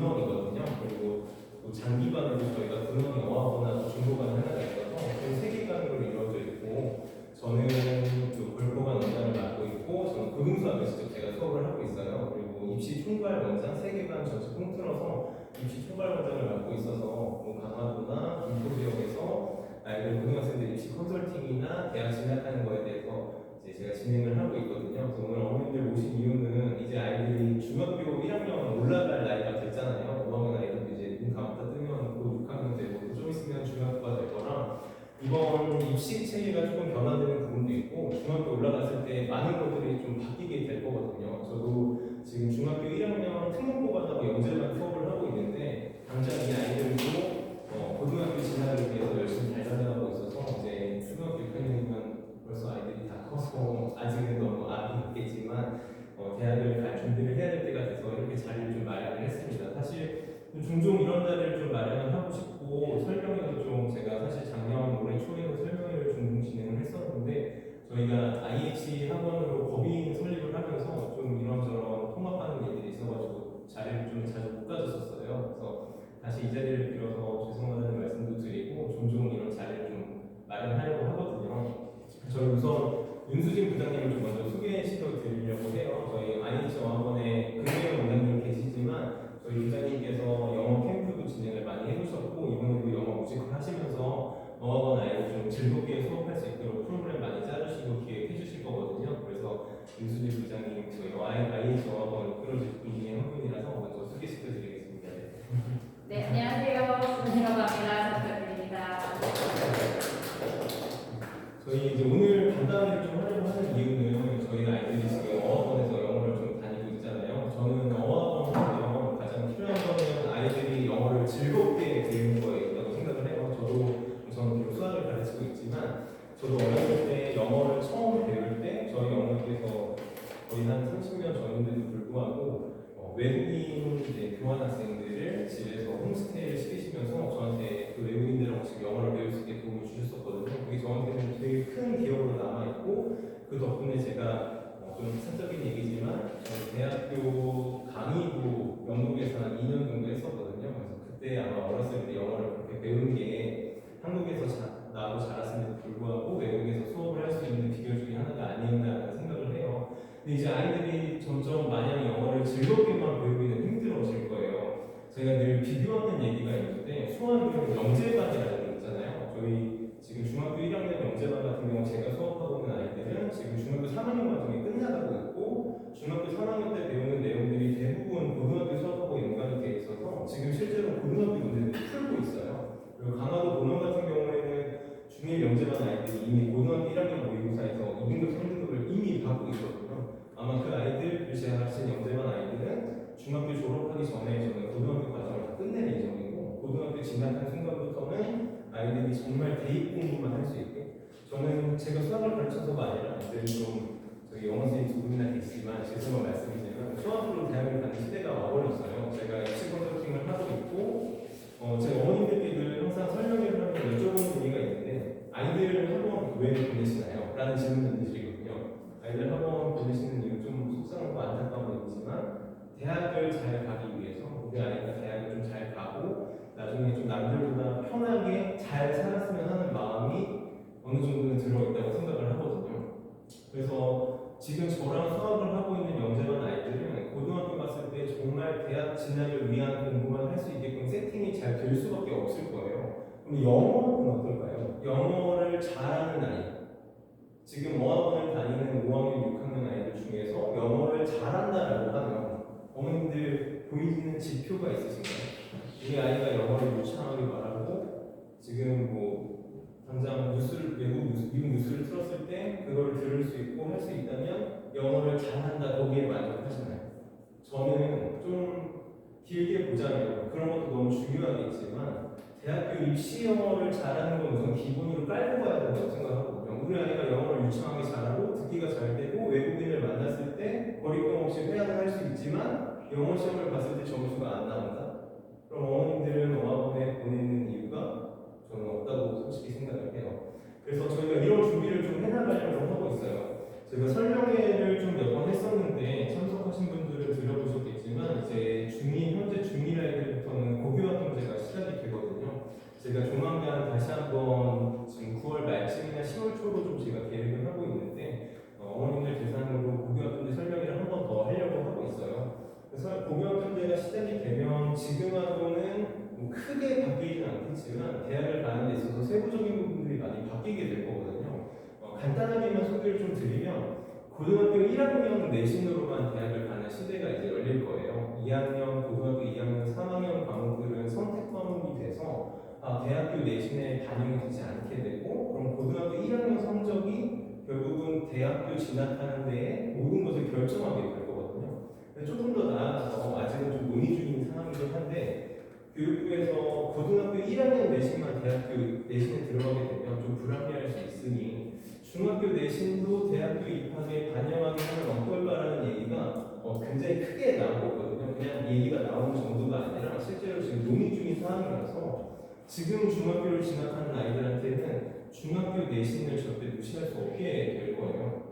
군원이거든요. 그리고 또 장기반으로 저희가 군원이 어학원하고 중고반이 하나가 있어서 총 3기반으로 이루어져 있고, 저는 그 골고반 원장을 맡고 있고, 저는 고등수학을 직접 제가 수업을 하고 있어요. 그리고 입시 총괄 원장 3개반 전체 통틀어서 입시 총괄 원장을 맡고 있어서 뭐 강화도나 김포 지역에서 아이들 고등학생들 입시 컨설팅이나 대학 진학하는 거에 대해서 이제 제가 진행을 하고 있거든요. 그래서 오늘 어머님들 오신 이유는 이제 아이들이 중학교 1학년 올라갈 나이가 됐잖아요. 5학년 아이들도 이제 눈 감았다 뜨면 곧 6학년 되고 좀 있으면 중학교가 될 거라 이번 입시 체계가 조금 변화되는 부분도 있고 중학교 올라갔을 때 많은 것들이 좀 바뀌게 될 거거든요. 저도 지금 중학교 1학년 특목고반하고 영재반 수업을 하고 있는데 당장 이 아이들도 고등학교 진학을 위해서 열심히 달려나가고 있어서 이제 초등학교 6학년이면 벌써 아이들이 다 커서 아직은 너무 아기 있겠지만 대학을 갈 준비를 해야 될 때가 돼서 이렇게 자리를 좀 마련을 했습니다. 사실 종종 이런 자리를 좀 마련을 하고 싶고 설명회도 좀 제가 사실 작년 올해 초에도 설명회를 종종 진행을 했었는데 저희가 IH 학원으로 법인 설립을 하면서 좀 이런저런 통합하는 일들이 있어가지고 자리를 좀 자주 못 가졌었어요. 그래서 다시 이 자리를 빌어서 죄송하다는 말씀도 드리고 종종 이런 자리를 좀 마련하려고 하거든요. 저희 우선 윤수진 부장님을 좀 먼저 소개시켜 드리려고 해요. 저희 IH 어학원에 금요일 원장님 계시지만 저희 부장님께서 영어 캠프도 진행을 많이 해주셨고 이번에도 영어 모집을 하시면서 어학원 아이를 좀 즐겁게 수업할 수 있도록 프로그램 많이 짜주시고 기획해 주실 거거든요. 그래서 윤수진 부장님 저희 IH 어학원을 이끌어줄 분 중에 한 분이라서 먼저 소개시켜 드리겠습니다. 네, 안녕하세요. 손이라고 합니다. 잘 부탁드립니다. 저희 이제 오늘 간단하게 좀 하려고 하는 이유는 저희 아이들이 지금 어학원에서 영어를 좀 다니고 있잖아요. 저는 어학원 하면 가장 필요한 거는 아이들이 영어를 즐겁게 배우는 거에 있다고 생각을 해요. 저는 비록 수학을 가르치고 있지만 저도 어렸을 때 영어를 처음 배울 때 저희 어머니께서 거의 한 30년 전인데도 불구하고 외국인 이제 교환학생들을 집에서 홈스테이를 시키시면서 저한테 그 외국인들하고 지금 영어를 배울 수 있게 도움을 주셨었거든요. 그게 저한테는 되게 큰 기억으로 남아있고 그 덕분에 제가 좀 사적인 얘기지만 저는 대학교 강의도 영국에서 한 2년 정도 했었거든요. 그래서 그때 아마 어렸을 때 영어를 그렇게 배운 게 한국에서 나고 자랐음에도 불구하고 외국에서 수업을 할 수 있는 비결 중에 하나가 아니었나라는 생각을 해요. 근데 이제 아이들이 점점 마냥 영어를 즐겁게만 배우기는 힘들어질 거예요. 제가 늘 비교하는 얘기가 있는데 수학은 영재반이라는 게 있잖아요. 저희 지금 중학교 1학년 영재반 같은 경우 제가 수업하고 있는 아이들은 지금 중학교 3학년 과정이 끝나가고 있고 중학교 3학년 때 배우는 내용들이 대부분 고등학교 수업하고 연관이 돼 있어서 지금 실제로 고등학교 문제들을 풀고 있어요. 그리고 강화도 본원 같은 경우에는 중1 영재반 아이들이 이미 고등학교 1학년 모의고사에서 2등급, 3등급을 이미 받고 있거든요. 아마 그 아이들, 제가 가르친 영재반 아이들은 중학교 졸업하기 전에 저는 고등학교 과정을 다 끝낼 예정이고 고등학교 진학한 순간부터는 아이들이 정말 대입 공부만 할 수 있게 저는 제가 수학을 가르쳐서가 아니라 늘 좀 저희 영어 선생님 두 분이나 계시지만 죄송한 말씀이지만 수학으로 대학을 가는 시대가 와버렸어요. 제가 입시 컨설팅을 하고 있고 제 어머님들께 늘 항상 설명을 하면 여쭤보는 얘기가 있는데 아이들 학원 왜 보내시나요? 라는 질문을 드리거든요. 아이들 학원 보내시는 이유 좀 속상하고 안타까운 얘기지만 대학을 잘 가기 위해서 우리 아이가 대학을 좀 잘 가고 나중에 좀 남들보다 편하게 잘 살았으면 하는 마음이 어느 정도는 들어있다고 생각을 하거든요. 그래서 지금 저랑 수학을 하고 있는 영재반 아이들은 고등학교 갔을 때 정말 대학 진학을 위한 공부만 할 수 있게끔 세팅이 잘 될 수밖에 없을 거예요. 그럼 영어는 어떨까요? 영어를 잘하는 아이 지금 어학원을 다니는 5학년, 6학년 아이들 중에서 영어를 잘한다라고 하면 어머님들 보이는 지표가 있으신가요? 우리 아이가 영어를 유창하게 말하고 지금 뭐 당장 미국 뉴스를 틀었을 때 그걸 들을 수 있고 할 수 있다면 영어를 잘한다 거기에 만족하시나요? 저는 좀 길게 보자면 그런 것도 너무 중요하겠지만 대학교 입시 영어를 잘하는 건 우선 기본으로 깔고 가야 된다고 생각하거든요. 우리 아이가 영어를 유창하게 잘하고 듣기가 잘 되고 외국인을 만났을 때 거리낌 없이 회화를 할 수 있지만 영어 시험을 봤을 때 점수가 안 나온다? 그럼 어머님들은 어학원에 보내는 이유가 저는 없다고 솔직히 생각을 해요. 그래서 저희가 이런 준비를 좀 해나가려고 하고 있어요. 제가 설명회를 좀 몇 번 했었는데 참석하신 분들은 들어보셨겠지만 이제 현재 중1 아이들 고등학교 1학년 내신으로만 대학을 가는 시대가 이제 열릴 거예요. 2학년, 고등학교 2학년, 3학년 과목들은 선택 과목이 돼서 대학교 내신에 반영이 되지 않게 되고, 그럼 고등학교 1학년 성적이 결국은 대학교 진학하는 데에 모든 것을 결정하게 될 거거든요. 근데 조금 더 나아가서 아직은 좀 논의 중인 상황이긴 한데, 교육부에서 고등학교 1학년 내신만 대학교 내신에 들어가게 되면 좀 불합리할 수 있으니 중학교 내신도 대학교 입학에 반영하게 하면 어떨까라는 얘기가 굉장히 크게 나오고 있거든요. 그냥 얘기가 나오는 정도가 아니라 실제로 지금 논의 중인 상황이라서 지금 중학교를 진학하는 아이들한테는 중학교 내신을 절대 무시할 수 없게 될 거예요.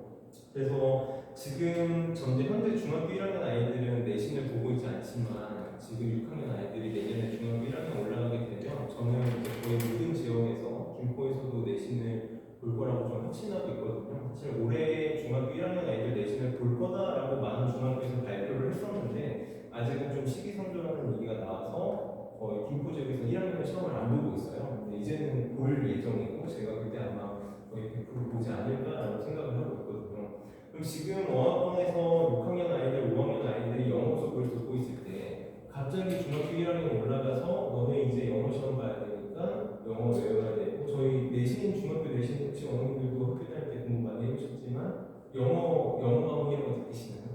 그래서 지금 현재 중학교 1학년 아이들은 내신을 보고 있지 않지만 지금 6학년 아이들이 내년에 중학교 1학년 올라가게 되면 저는 이제 거의 모든 지역에서 김포에서도 내신을 볼 거라고 좀 확신하고 있거든요. 사실 올해 중학교 1학년 아이들 내신을 볼 거다라고 많은 중학교에서 발표를 했었는데 아직은 좀 시기상조라는 얘기가 나와서 거의 김포 지역에서 1학년 시험을 안 보고 있어요. 근데 이제는 볼 예정이고 제가 그때 아마 거의 100% 보지 않을까라고 생각을 하고 있거든요. 그럼 지금 어학원에서 6학년 아이들, 5학년 아이들이 영어 수업을 듣고 있을 때 갑자기 중학교 1학년 올라가서 너네 이제 영어 시험 봐야 되니까 영어 외워야 되고, 저희 내신 중학교 내신 혹시 어머님들도 학교 다닐 때 공부 많이 해보셨지만 영어 과목이라고 느끼시나요?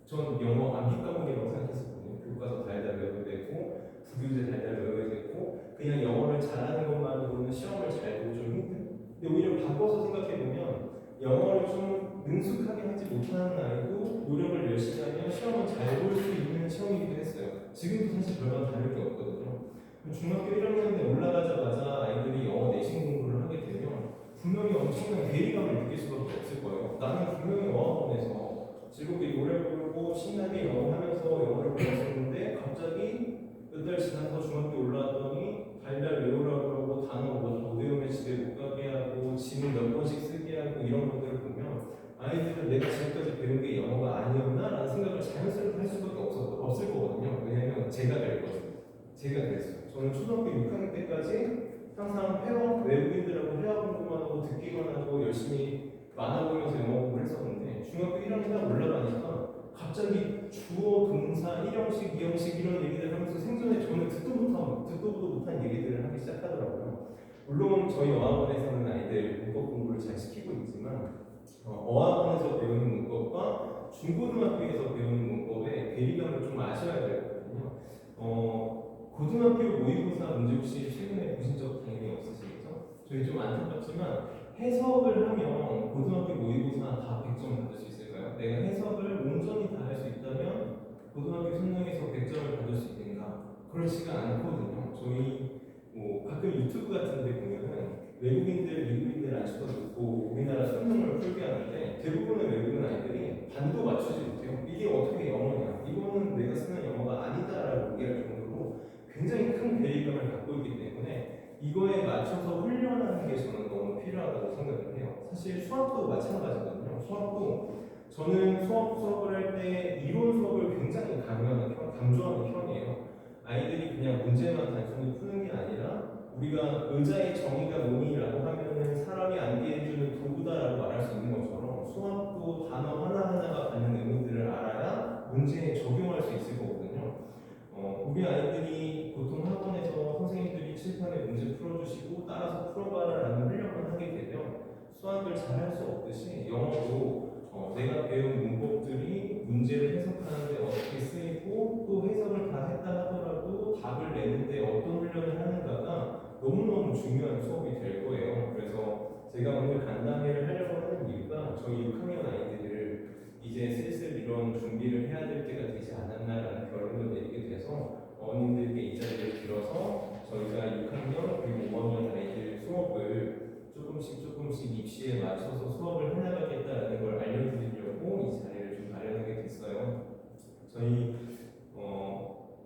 전 영어 암기 과목이라고 생각했었거든요. 교과서 달달 외워야 되고 부교재 달달 외워야 되고 그냥 영어를 잘하는 것만으로는 시험을 잘 보고 좀 힘든. 근데 오히려 바꿔서 생각해 보면 영어를 좀 능숙하게 하지 못하는 아이도 노력을 열심히 하면 시험을 잘 볼 수 있는 시험이기도 했어요. 지금도 사실 별반 다를 게 없거든요. 중학교 1학년에 올라가자마자 아이들이 영어 내신 공부를 하게 되면 분명히 엄청난 괴리감을 느낄 수밖에 없을 거예요. 나는 분명히 어학원에서 즐겁게 노래 부르고 신나게 영어 하면서 영어를 배웠었는데 갑자기 몇 달 지나서 중학교 올라왔더니 달달 외우라고 하고 단어 못 외우면 집에 못 가게 하고 지문 몇 번씩 쓰게 하고 이런 것들을 보면 아이들은 내가 지금까지 배운 게 영어가 아니었나? 라는 생각을 자연스럽게 할 수밖에 없을 거거든요. 왜냐면 제가 그랬어요. 저는 초등학교 6학년 때까지 항상 외국인들하고 회화 공부만 하고 듣기만 하고 열심히 만화 보면서 영어 공부를 했었는데 중학교 1학년 딱 올라가니까 갑자기 주어, 동사, 1형식, 2형식 이런 얘기를 하면서 생전에 저는 듣도 보도 못한 얘기들을 하기 시작하더라고요. 물론 저희 어학원에서는 아이들 문법 공부를 잘 시키고 있지만 어학원에서 배우는 문법과 중고등학교에서 배우는 문법의 괴리감을 좀 아셔야 되거든요. 고등학교 모의고사 문제 혹시 최근에 보신 적 당연히 없으시겠죠? 저희 좀 안타깝지만 해석을 하면 고등학교 모의고사 다 100점 받을 수 있을까요? 내가 해석을 온전히 다 할 수 있다면 고등학교 수능에서 100점을 받을 수 있는가? 그렇지가 않거든요. 저희 가끔 유튜브 같은 데 보면은 외국인들, 미국인들 안쳐서 듣고 우리나라 수능을 풀게 하는데 대부분의 외국인 아이들이 반도 맞추지 못해요. 이게 어떻게 영어냐? 이거는 내가 쓰는 영어가 아니다라고 얘기할 정도로 굉장히 큰 괴리감을 갖고 있기 때문에 이거에 맞춰서 훈련하는 게 저는 너무 필요하다고 생각을 해요. 사실 수학도 마찬가지거든요. 수학도 저는 수업을 할 때 이론 수업을 굉장히 강조하는 편이에요. 아이들이 그냥 문제만 단순히 푸는 게 아니라 우리가 의자의 정의가 뭐니라고 하면은 사람이 암기해주는 도구다라고 말할 수 있는 것처럼 수학도 단어 하나하나가 갖는 의미들을 알아야 문제에 적용할 수 있을 거거든요. 우리 아이들이 보통 학원에서 선생님들이 칠판에 문제 풀어주시고 따라서 풀어봐라라는 훈련을 하게 되면 수학을 잘할 수 없듯이 영어도 내가 배운 문법들이 문제를 해석하는데 어떻게 쓰이고 또 해석을 다 했다 하더라도 답을 내는데 어떤 훈련을 하는가가 너무너무 중요한 수업이 될 거예요. 그래서 제가 오늘 간담회를 하려고 하는 이유가 저희 6학년 아이들을 이제 슬슬 이런 준비를 해야 될 때가 되지 않았나라는 결론을 내리게 돼서 어머님들께 이 자리를 빌어서 저희가 6학년 그리고 5학년 아이들 수업을 조금씩 입시에 맞춰서 수업을 해나가겠다라는 걸 알려드리려고 이 자리를 좀 마련하게 됐어요. 저희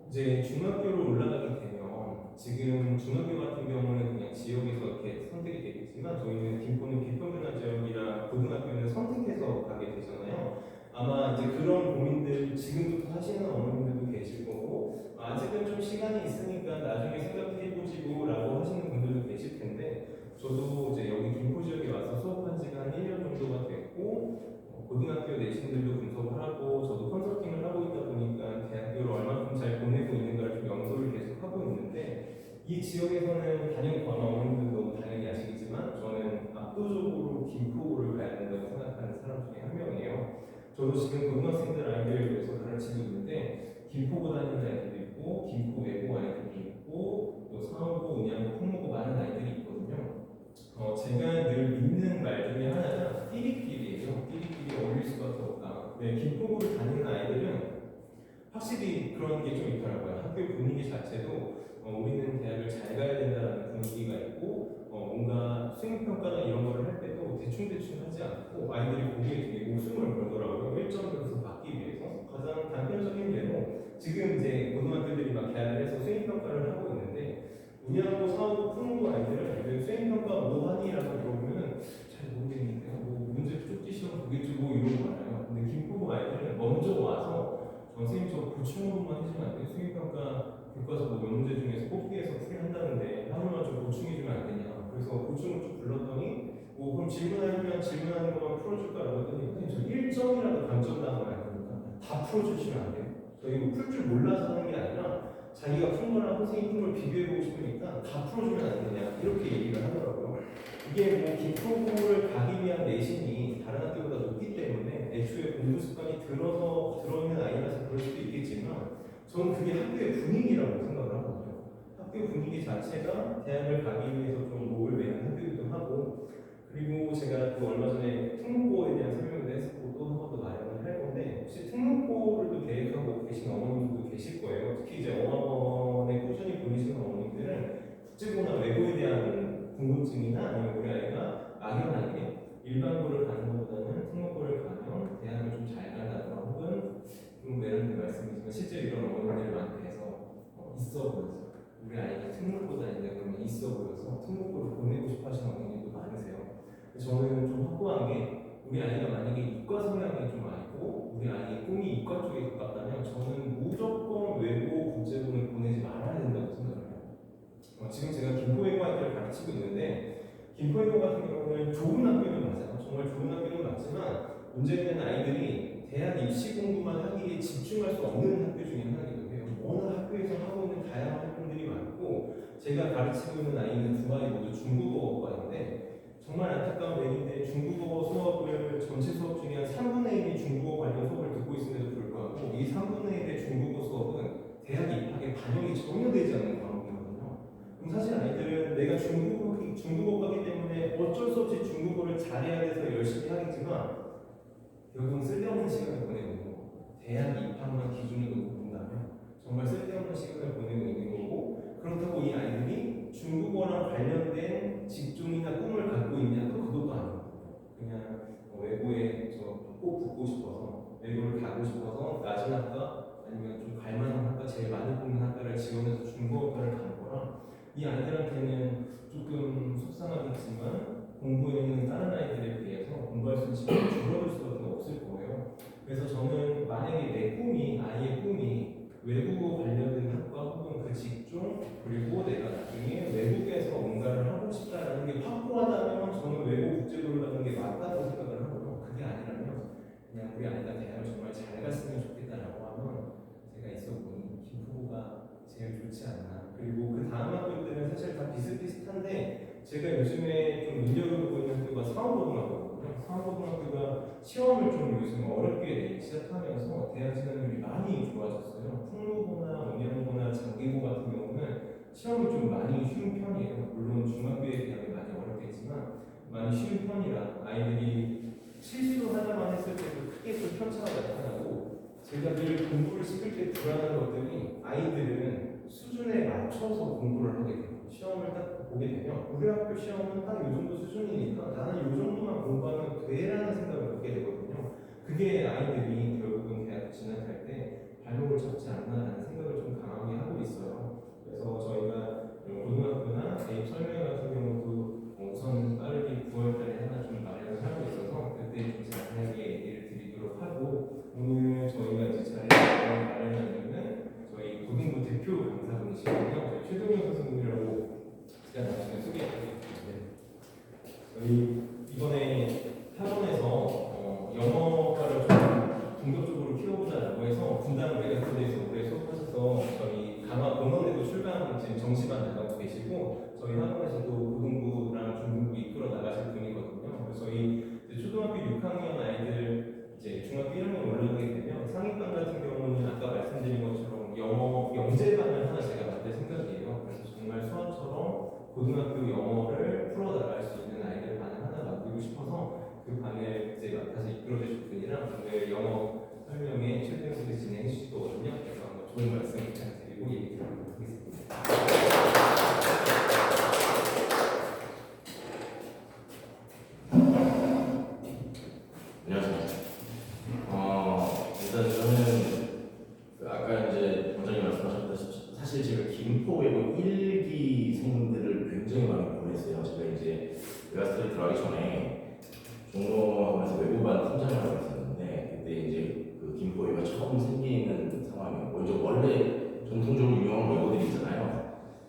이제 중학교로 올라가게 되면 지금 중학교 같은 경우는 그냥 지역에서 이렇게 선택이 되겠지만 저희는 김포는 비평준화 지역이라 고등학교는 선택해서 가게 되잖아요. 아마 이제 그런 고민들 지금부터 하시는 어머님들도 계실 거고 아직은 좀 시간이 있으니까 나중에 생각해보지고라고 하시는 분들도 계실 텐데 저도 이제 여기 김포 지역에 와서 수업한 지가 한 1년 정도가 됐고 고등학교 내신들도 분석을 하고 저도 컨설팅을 하고 있다 보니까 대학교를 얼마큼 잘 보내고 있는가를 좀 염두를 계속 하고 있는데 이 지역에서는 단연권 어머님들도 당연히 아시겠지만 저는 압도적으로 김포를 가야 된다고 생각하는 사람 중에 한 명이에요. 저도 지금 고등학생들 아이들을 위해서 가르치고 있는데 김포고 다니는 아이들도 있고 김포 외고 아이들도 있고 또 상호고, 은양고, 풍무고 많은 아이들이 있거든요. 제가 늘 믿는 말 중에 하나가 띠리끼리예요. 띠리끼리 어울릴 수밖에 없다. 네, 김포고를 다니는 아이들은 확실히 그런 게 좀 있더라고요. 학교 분위기 자체도 우리는 대학을 잘 가야 된다는 분위기가 있고 뭔가 수행평가나 이런 거를 할 때도 대충대충 하지 않고 아이들이 거기에 되게 목숨을 걸더라고요. 1점에서 받기 위해서. 가장 단편적인 예로 지금 이제 고등학교들이 막 계약을 해서 수행평가를 하고 있는데 운양고, 사업고, 풍무고 아이들은 수행평가 뭐 하니? 라고 물어보면 잘 모르겠는데요. 뭐 문제 쪽지 시험 보겠죠 뭐 이러고 말아요. 근데 김포고 아이들은 먼저 와서 선생님 저 보충 한 번만 해주면 안 돼요? 수행평가 교과서 뭐 문제 중에서 뽑기해서 풀이한다는데 하루만 좀 보충해주면 안 되냐? 그래서 보충을 쭉 불렀더니 뭐 그럼 질문하는 것만 풀어줄까라고 했더니 선생님 저 1점이라도 감점당하면 안 되니까 다 풀어주시면 안 돼요? 저희 뭐 풀 줄 몰라서 하는 게 아니라 자기가 푼 거랑 선생님 푼 걸 비교해보고 싶으니까 다 풀어주면 안 되냐? 이렇게 얘기를 하더라고요. 이게 뭐 김포고를 가기 위한 내신이 다른 학교보다 높기 때문에 애초에 공부 습관이 들어있는 아이라서 그럴 수도 있겠지만 저는 그게 학교의 분위기라고 생각을 하거든요. 학교 분위기 자체가 대학을 가기 위해서 좀 목을 매는 학교이기도 하고 그리고 제가 또 얼마 전에 특목고에 대한 설명도 했었고 또 한 번 더 마련을 할 건데 혹시 특목고를 또 계획하고 계신 어머님들도 계실 거예요. 특히 이제 어학원에 꾸준히 보내시는 어머님들은 국제고나 외고에 대한 궁금증이나 아니면 우리 아이가 막연하게 일반고를 가는 것보다는 특목고를 가면 대학을 좀 잘 간다거나 혹은 좀 매너님 말씀이지만 실제 이런 어머님들이 많이 돼서 있어 보여서 우리 아이가 특목고 다닌다 그러면 있어 보여서 특목고를 보내고 싶어 하시는 어머님도 많으세요. 저는 좀 확고한 게 우리 아이가 만약에 이과 성향이 좀 아니고 우리 아이의 꿈이 이과 쪽에 가깝다면 저는 무조건 외고 국제고는 보내지 말아야 된다고 생각을 해요. 지금 제가 김포외고 아이들을 가르치고 있는데 김포외고 같은 경우는 좋은 학교는 맞아요. 정말 좋은 학교는 맞지만 문제는 아이들이 대학 입시 공부만 하기에 집중할 수 없는 학교 중에 하나이기도 해요. 어느 학교에서 하고 있는 다양한 활동들이 많고 제가 가르치고 있는 아이는 두 아이 모두 중국어과인데 정말 안타까운 얘기인데 중국어 수업을 전체 수업 중에 한 3분의 1이 중국어 관련 수업을 듣고 있음에도 불구하고 이 3분의 1의 중국어 수업은 대학 입학에 반영이 전혀 되지 않는 과목이거든요. 그럼 사실 아이들은 내가 중국어가기 때문에 어쩔 수 없이 중국어를 잘해야 돼서 열심히 하겠지만 결국은 쓸데없는 시간을 보내고 있는 거고 대학 입학만 기준으로 놓고 본다면 정말 쓸데없는 시간을 보내고 있는 거고 그렇다고 이 아이들이 중국어랑 관련된 직종이나 꿈을 갖고 있냐? 또 그것도 아니거든요. 그냥 외고에 저 꼭 붙고 싶어서 외고를 가고 싶어서 낮은 학과 아니면 좀 갈만한 학과 제일 많이 뽑는 학과를 지원해서 중국어과를 간 거라 이 아이들한테는 조금 속상하겠지만 공부에는 다른 아이들에 비해서 공부할 수 있는 시간이 줄어들 수밖에 없을 거예요. 그래서 저는 만약에 내 꿈이 아이의 꿈이 외국어 관련된 학과 혹은 그 직종 그리고 내가 나중에 외국에서 뭔가를 하고 싶다라는 게 확고하다면 저는 외국 국제고를 가는 게 맞다고 생각을 하고요. 그게 아니라면 그냥 우리 아이가 대학을 정말 잘 갔으면 좋겠다라고 하면 제가 있어 보니 김포고가 제일 좋지 않나. 그리고 그 다음 학교들은 사실 다 비슷비슷한데 제가 요즘에 좀 눈여겨보고 있는 학교가 상호고등학교거든요. 상호고등학교가 시험을 좀 요즘 어렵게 내기 시작하면서 대학 진학률이 많이 좋아졌어요. 풍무고나 운양고나 장기고 같은 경우는 시험이 좀 많이 쉬운 편이에요. 물론 중학교에 비하면 많이 어렵겠지만 많이 쉬운 편이라 아이들이 실수를 하나만 했을 때도 크게 좀 편차가 나타나고 제가 늘 공부를 시킬 때 불안한 것들이 아이들은 수준에 맞춰서 공부를 하게 돼요. 시험을 딱 보게 되면 우리 학교 시험은 딱 이 정도 수준이니까 나는 이 정도만 공부하면 돼라는 생각을 갖게 되거든요. 그게 아이들이 결국은 대학 진학할 때 발목을 잡지 않나라는 생각을 좀 강하게 하고 있어요. 그래서 저희가 고등학교나 대입 설명 같은 경우도 우선 빠르게 9월달에 하나 좀 마련을 하고 있어서 그때 좀 자세하게 얘기를 드리도록 하고 오늘 저희가 이제 자리를 마련한 이유는 저희 고등부 대표 강사분이시거든요. 저희 최동현 선생님이라고 제가 나중에 소개해드리겠습니다. 저희 이번에 학원에서 영어 지금 정시반 나가고 계시고 저희 학원에서도 고등부랑 중등부 이끌어 나가실 분이거든요. 그래서 저희 이제 초등학교 6학년 아이들 이제 중학교 1학년 올라가게 되면 상위반 같은 경우는 아까 말씀드린 것처럼 영어 영재반을 하나 제가 만들 생각이에요. 그래서 정말 수학처럼 고등학교 영어를 풀어 나갈 수 있는 아이들 반을 하나 만들고 싶어서 그 반을 이제 맡아서 이끌어 주실 분이랑 오늘 영어 설명회 최대형으로 진행해 주실 거거든요. 그래서 한번 좋은 말씀 부탁드리고 얘기 드리도록 하겠습니다. 안녕하세요. 일단 저는 아까 이제 원장님 말씀하셨다시피 사실 제가 김포 외고 1기생들을 굉장히 많이 보냈어요. 제가 이제 외가스터디 들어가기 전에 종로하면서 외고반 팀장을 하고 있었는데 그때 이제 그 김포 외고가 처음 생기는 상황이었고 이제 원래 전통적으로 유명한 외고들이 있잖아요.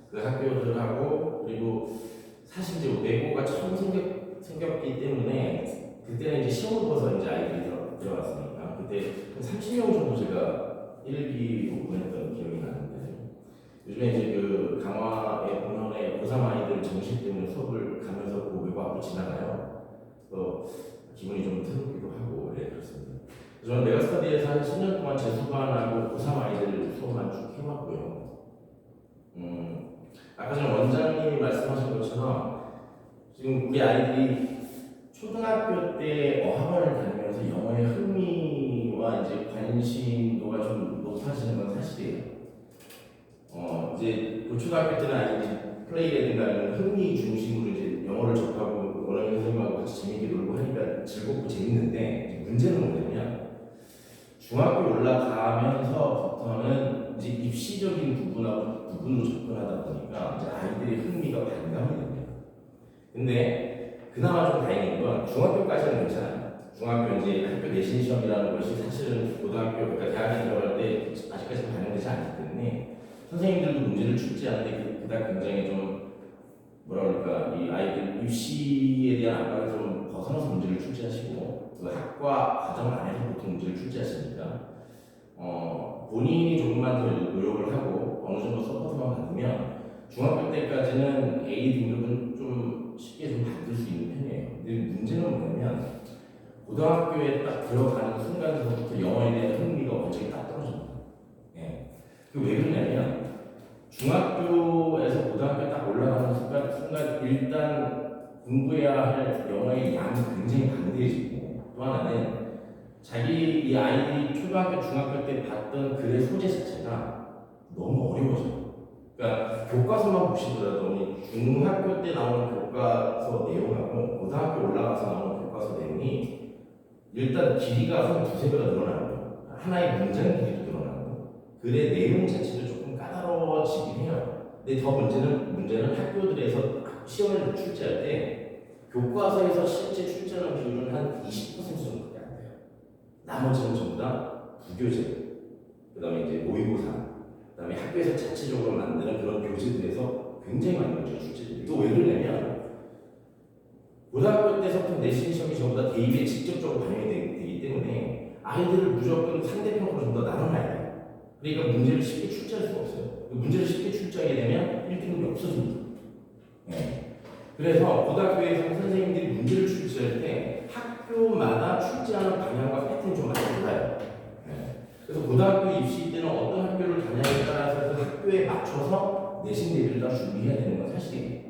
그 학교들하고 그리고 사실 이제 외고가 처음 생겼기 때문에 그때는 이제 시험을 봐서 이제 아이들이 들어갔으니까 그때 한 30명 정도 제가 1기로 보냈던 기억이 나는데 요즘에 이제 그 강화의 본원에 고3 아이들 정시 때문에 수업을 가면서 그 외고 앞으로 지나가요. 그래서 기분이 좀 새롭기도 하고 네, 그렇습니다. 저는 메가스터디에서 한 10년 동안 재수반하고 고3 아이들 수업만 쭉 해왔고요. 아까 전에 원장님이 말씀하신 것처럼 지금 우리 아이들이 초등학교 때 어학원을 다니면서 영어의 흥미와 이제 관심도가 좀 높아지는 건 사실이에요. 이제 그 초등학교 때는 아이들이 플레이라든가 이런 흥미 중심으로 이제 영어를 접하고 원어민 선생님하고 같이 재밌게 놀고 하니까 즐겁고 재밌는데 문제는 뭐냐면 중학교 올라가면서부터는 이제 입시적인 부분으로 접근하다 보니까 이제 아이들의 흥미가 반감이 됩니다. 근데 그나마 좀 다행인 건 중학교까지는 괜찮아요. 중학교 이제 학교 내신 시험이라는 것이 사실은 고등학교, 그러니까 대학에 들어갈 때 아직까지 반영되지 않기 때문에 선생님들도 문제를 출제하는데 그닥 굉장히 좀 뭐라 그럴까 이 아이들 입시에 대한 압박을 좀 벗어나서 문제를 출제하시고 그 학과 과정 안에서 보통 문제를 출제하시니까 본인이 조금만 더 노력을 하고 어느 정도 서포트만 받으면 중학교 때까지는 A 등급은 좀 쉽게 좀 받을 수 있는 편이에요. 근데 문제는 뭐냐면 고등학교에 딱 들어가는 순간부터 영어에 대한 흥미가 완전히 딱 떨어집니다. 예. 그왜 그러냐면 중학교에서 고등학교 딱 올라가는 순간 일단 공부해야 할 영어의 양이 굉장히 방대해지고 또 하나는 자기 이 아이들이 초등학교, 중학교 때 봤던 글의 소재 자체가 너무 어려워져요. 그러니까 교과서만 보시더라도 중학교 때 나오는 교과서 내용하고 고등학교 올라가서 나오는 교과서 내용이 일단 길이가 한 두세 배가 늘어나고요. 하나의 문장 길이도 늘어나고 글의 내용 자체도 조금 까다로워지긴 해요. 근데 더 문제는 학교들에서 시험을 출제할 때 교과서에서 실제 출제하는 비율은 한 20% 정도밖에 안 돼요. 나머지는 전부 다 부교재, 그 다음에 이제 모의고사, 그 다음에 학교에서 자체적으로 만드는 그런 교재들에서 굉장히 많은 문제를 출제해요. 이거 왜 그러냐면 고등학교 때부터 내신 시험이 전부 다 대입에 직접적으로 반영이 되기 때문에 아이들을 무조건 상대평가로 전부 다 나눠놔야 돼요. 그러니까 문제를 쉽게 출제할 수가 없어요. 문제를 쉽게 출제하게 되면 1등급이 없어집니다. 네. 그래서 고등학교에서 선생님들이 문제를 출제할 때 학교마다 출제하는 방향과 패턴이 좀 많이 달라요. 네. 그래서 고등학교 입시 때는 어떤 학교를 다냐에 따라서 그 학교에 맞춰서 내신 대비를 다 준비해야 되는 건 사실이에요.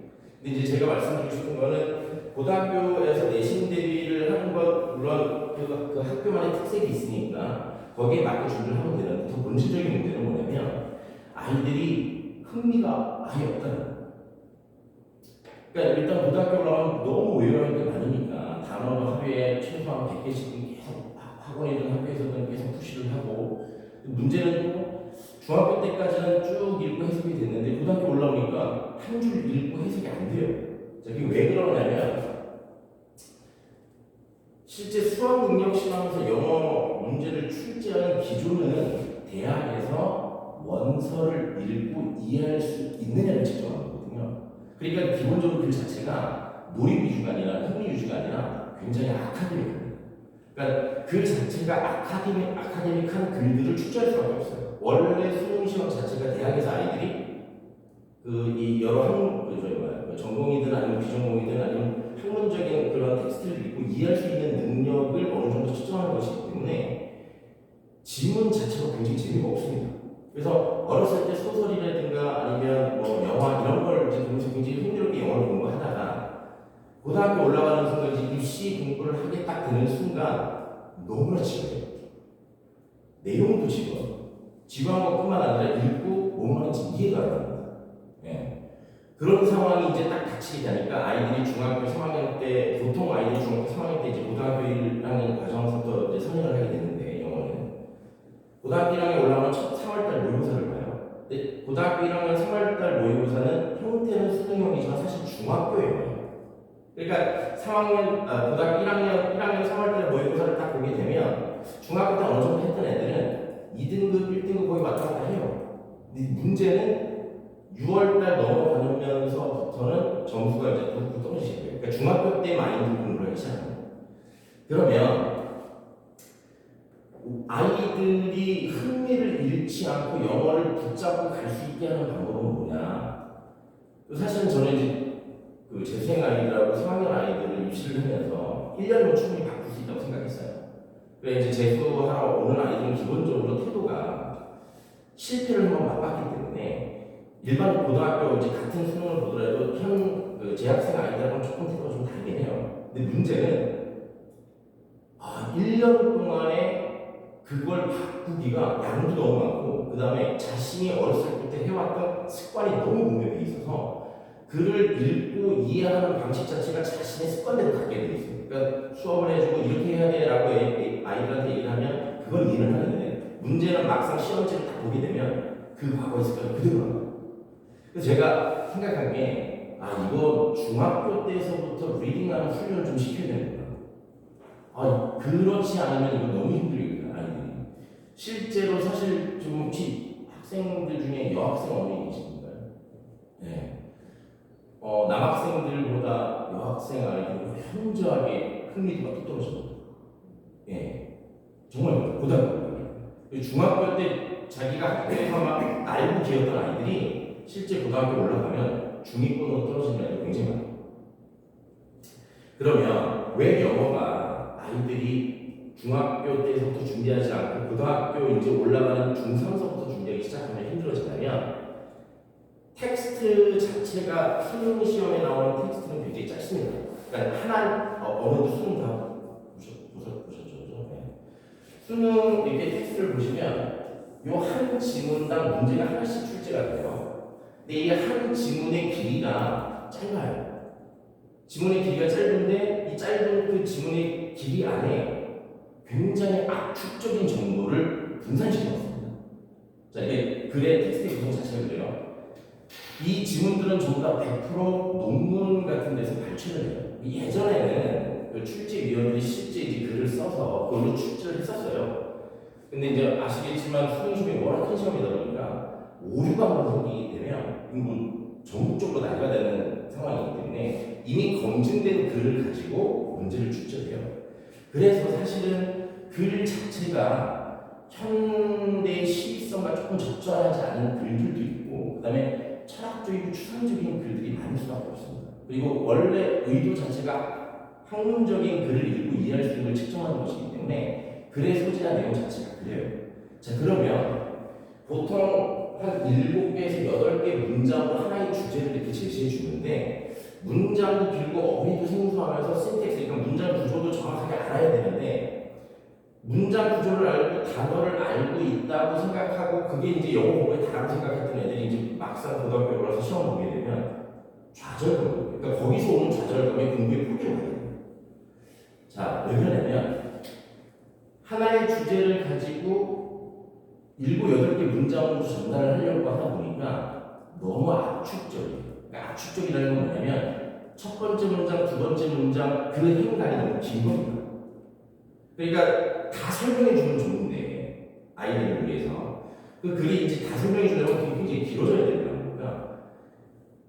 근데 이제 제가 말씀드리고 싶은 거는 고등학교에서 내신 대비를 하는 건 물론 그 학교만의 특색이 있으니까 거기에 맞게 준비를 하면 되는데 더 본질적인 문제는 뭐냐면 아이들이 흥미가 아예 없다는 거예요. 그러니까 일단 고등학교 올라가면 너무 외워야 할 게 많으니까 단어도 하루에 최소한 100개씩 계속 학원이든 학교에서든 계속 푸시를 하고 문제는 또 중학교 때까지는 쭉 읽고 해석이 됐는데 고등학교 올라오니까 한 줄 읽고 해석이 안 돼요. 자, 그게 왜 그러냐면 실제 수학 능력 시험에서 영어 문제를 출제하는 기준은 대학에서 원서를 읽고 이해할 수 있느냐를 측정하는 거거든요. 그러니까 기본적으로 그 자체가 놀이 위주가 아니라 흥미 위주가 아니라 굉장히 아카데믹합니다. 그러니까 그 자체가 아카데믹한 글들을 출제할 수밖에 없어요. 원래 수능 시험 자체가 대학에서 아이들이 이 여러 전공이든 아니면 비전공이든 아니면 학문적인 그런 텍스트를 읽고 이해할 수 있는 능력을 어느 정도 측정하는 것이기 때문에 지문 자체가 굉장히 재미가 없습니다. 그래서 어렸을 때 소설이라든가 아니면 뭐 영화 이런 걸 이제 보면서 굉장히 힘들게 영어를 공부하다가 고등학교 올라가는 순간 이제 입시 공부를 하게 딱 되는 순간 너무나 지겨워요. 내용도 지루한 것뿐만 아니라 읽고 뭔 말인지 이해가 안 됩니다. 예. 그런 상황이 이제 딱 닥치게 되니까 아이들이 중학교 3학년 때 보통 아이들이 중학교 3학년 때 이제 고등학교 1학년 과정부터 이제 선행을 하게 되는데 영어는 고등학교 1학년 올라오면 첫 3월달 모의고사를 봐요. 근데 고등학교 1학년 3월달 모의고사는 형태는 수능형이지만 사실 중학교예요. 그러니까 고등학교 1학년 3월달 모의고사를 딱 보게 되면 중학교 때 어느 정도 했던 애들은 2등급, 1등급 거의 왔다 갔다 해요. 근데 문제는 6월달 넘어가면서부터는 점수가 이제 뚝뚝 떨어지게 돼요. 그러니까 중학교 때 마인드 공부를 하기 시작합니다. 그러면 아이들이 흥미를 잃지 않고 영어를 붙잡고 갈 수 있게 하는 방법은 뭐냐? 사실은 저는 이제 그 재수생 아이들하고 3학년 아이들을 입시를 하면서 1년이면 충분히 바꿀 수 있다고 생각했어요. 그래 이제 재수하러 오는 아이들은 기본적으로 태도가 실패를 한번 맛봤기 때문에 일반 고등학교 이제 같은 수능을 보더라도 재학생 아이들하고는 조금 태도가 좀 다르긴 해요. 근데 문제는 1년 동안에 그걸 바꾸기가 양도 너무 많고 그 다음에 자신이 어렸을 때부터 해왔던 습관이 너무 몸에 배 있어서 글을 읽고 이해하는 방식 자체가 자신의 습관대로 갖게 돼 있어요. 그러니까 수업을 해주고 이렇게 해야 돼라고 아이들한테 얘기를 하면 그걸 이해를 하는데 문제는 막상 시험지를 딱 보게 되면 그 과거의 습관이 그대로 나와요. 그래서 제가 생각한 게 이거 중학교 때에서부터 리딩하는 훈련을 좀 시켜야 되는구나. 그렇지 않으면 이거 너무 힘들거든요, 아이들이. 실제로 사실 좀 혹시 학생들 중에 여학생 어린이 계십니까요? 네. 남학생들보다 여학생 아이들은 현저하게 흥미도가 뚝 떨어집니다. 예. 정말 고등학교 때. 중학교 때 자기가 학교에서 막 날고 기었던 아이들이 실제 고등학교 올라가면 중위권으로 떨어지는 아이들이 굉장히 많아요. 그러면 왜 영어가 아이들이 중학교 때부터 준비하지 않고 고등학교 이제 올라가는 중3서부터 준비하기 시작하면 힘들어지냐면 텍스트 자체가 수능 시험에 나오는 텍스트는 굉장히 짧습니다. 그러니까 어느 수능 다 보셨죠? 네. 수능 이렇게 텍스트를 보시면 요 한 지문당 문제가 하나씩 출제가 돼요. 근데 이 한 지문의 길이가 짧아요. 지문의 길이가 짧은데 이 짧은 그 지문의 길이 안에 굉장히 압축적인 정보를 분산시켜 놨습니다. 자, 이게 글의 텍스트의 구성 자체가 그래요. 이 지문들은 전부 다 100% 논문 같은 데서 발췌를 해요. 예전에는 그 출제위원들이 실제 이제 글을 써서 그걸로 출제를 했었어요. 근데 이제 아시겠지만 수능 시험이 워낙 큰 시험이다 보니까 오류가 생기게 되면 전국적으로 난리가 되는 상황이기 때문에 이미 검증된 글을 가지고 문제를 출제해요. 그래서 사실은 글 자체가 현대 시의성과 조금 적절하지 않은 글들도 있고 그 다음에 철학적이고 추상적인 글들이 많을 수밖에 없습니다. 그리고 원래 의도 자체가 학문적인 글을 읽고 이해할 수 있는 걸 측정하는 것이기 때문에 글의 소재나 내용 자체가 그래요. 자, 그러면 보통 한 7개에서 8개 문장으로 하나의 주제를 이렇게 제시해 주는데 문장도 길고 어휘도 생소하면서 신텍스, 그러니까 문장 구조도 정확하게 알아야 되는데 문장 구조를 알고 단어를 알고 있다고 생각하고 그게 이제 영어 공부에 다라고 생각했던 애들이 이제 막상 고등학교에 올라서 시험 보게 되면 좌절감, 그러니까 거기서 오는 좌절감이 공부에 포기를 하게 돼요. 자, 왜 그러냐면 하나의 주제를 가지고 7, 8개 문장으로 전달을 하려고 하다 보니까 너무 압축적이에요. 그러니까 압축적이라는 건 뭐냐면 첫 번째 문장, 두 번째 문장 그 행간이 너무 긴 겁니다. 그러니까 다 설명해 주면 좋은데 아이들을 위해서 그 글이 이제 다 설명해 주려면 그게 굉장히 길어져야 된다는 거니까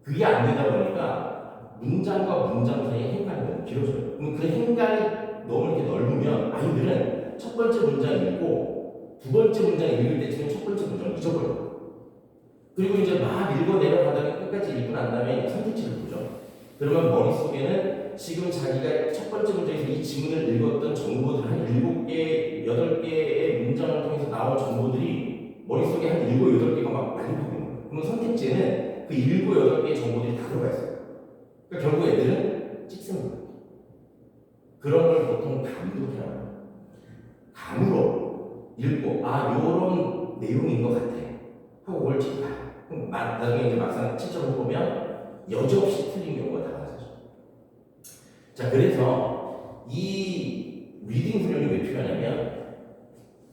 그게 안 되다 보니까 문장과 문장 사이의 행간이 너무 길어져요. 그럼 그 행간이 너무 이렇게 넓으면 아이들은 첫 번째 문장 읽고 두 번째 문장 읽을 때쯤에 첫 번째 문장을 잊어버려요. 그리고 이제 막 읽어 내려가다가 끝까지 읽고 난 다음에 선택지를 보죠. 그러면 머릿속에는 지금 자기가 첫 번째 문제에서 이 지문을 읽었던 정보들 한 7개, 8개의 문장을 통해서 나온 정보들이 머릿속에 한 7, 8개가 막 난립하고 있는 거예요. 그러면 선택지에는 그 7, 8개의 정보들이 다 들어가 있어요. 그러니까 결국 애들은 찍습니다. 그런 걸 보통 감독이라고 해요. 감으로 읽고 요런 내용인 것 같아 하고 그걸 찍어요. 그럼 나중에 이제 막상 실전을 보면 여지없이 틀린 경우가 다 나타나죠. 자, 그래서 이 리딩 훈련이 왜 필요하냐면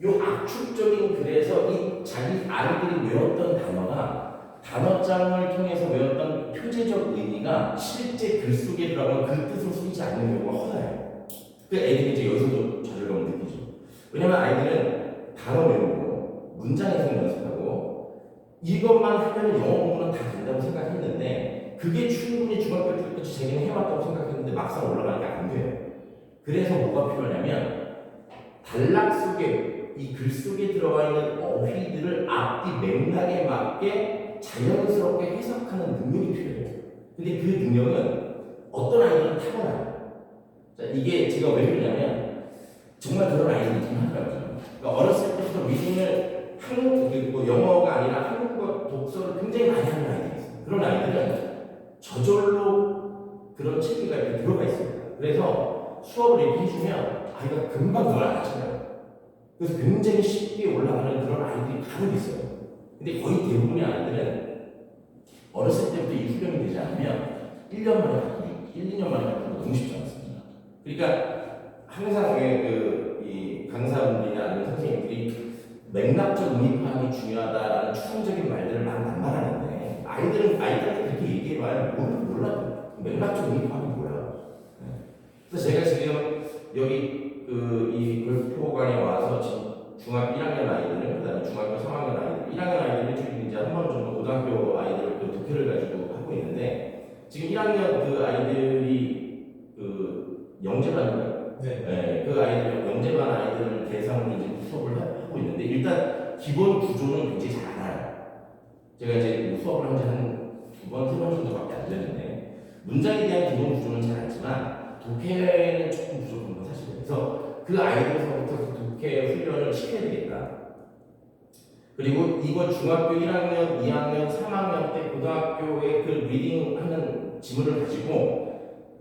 요 압축적인 글에서 이 자기 아이들이 외웠던 단어가 단어장을 통해서 외웠던 표제적 의미가 실제 글 속에 들어가면 그 뜻으로 쓰이지 않는 경우가 허다해요. 그 애들이 이제 여기서도 좌절감을 느끼죠. 왜냐면 아이들은 단어 외우고 문장 해석 연습하고 이것만 하면 영어 공부는 다 된다고 생각했는데 그게 충분히 중학교 때까지 자기는 해왔다고 생각했는데 막상 올라가니까 안 돼요. 그래서 뭐가 필요하냐면 단락 속에 이 글 속에 들어가 있는 어휘들을 앞뒤 맥락에 맞게 자연스럽게 해석하는 능력이 필요해요. 근데 그 능력은 어떤 아이들은 타고나요. 자, 이게 제가 왜 그러냐면 정말 그런 아이들이 있긴 하더라고요. 그러니까 어렸을 때부터 리딩을 한국, 영어가 아니라 한국어 독서를 굉장히 많이 하는 아이들이 있어요. 그런 아이들은 저절로 그런 체계가 이렇게 들어가 있습니다. 그래서 수업을 이렇게 해주면 아이가 금방 그걸 알아채요. 그래서 굉장히 쉽게 올라가는 그런 아이들이 간혹 있어요. 근데 거의 대부분의 아이들은 어렸을 때부터 이 훈련이 되지 않으면 1년 만에 바꾸기, 1, 2년 만에 바꾸기 너무 쉽지 않습니다. 그러니까 항상 이 강사분들이나 아니면 선생님들이 맥락적 의미 파악이 중요하다라는 추상적인 말들을 많이 남발하는데 아이들한테 그렇게 얘기해봐야 몰라요. 맥락적 의미 파악이 뭐야. 그래서 제가 지금 여기 이 골프관에 와서 지금 중학교 1학년 아이들은 그다음에 중학교 3학년 아이들, 1학년 아이들은 지금 이제 한 번 정도 고등학교 아이들 독해를 가지고 하고 있는데 지금 1학년 그 아이들이 영재반인가요? 네. 그 아이들 영재반 아이들을 대상으로 이제 수업을 하고 있는데 일단 기본 구조는 굉장히 잘 알아요. 제가 이제 수업을 한 지 한 2번, 3번 정도밖에 안 됐는데 문장에 대한 기본 구조는 잘 알지만 독해는 조금 부족한 건 사실이에요. 그래서 그 아이들서부터 독해 훈련을 시켜야 되겠다. 그리고 이번 중학교 1학년, 2학년, 3학년 때 고등학교에 그 리딩하는 지문을 가지고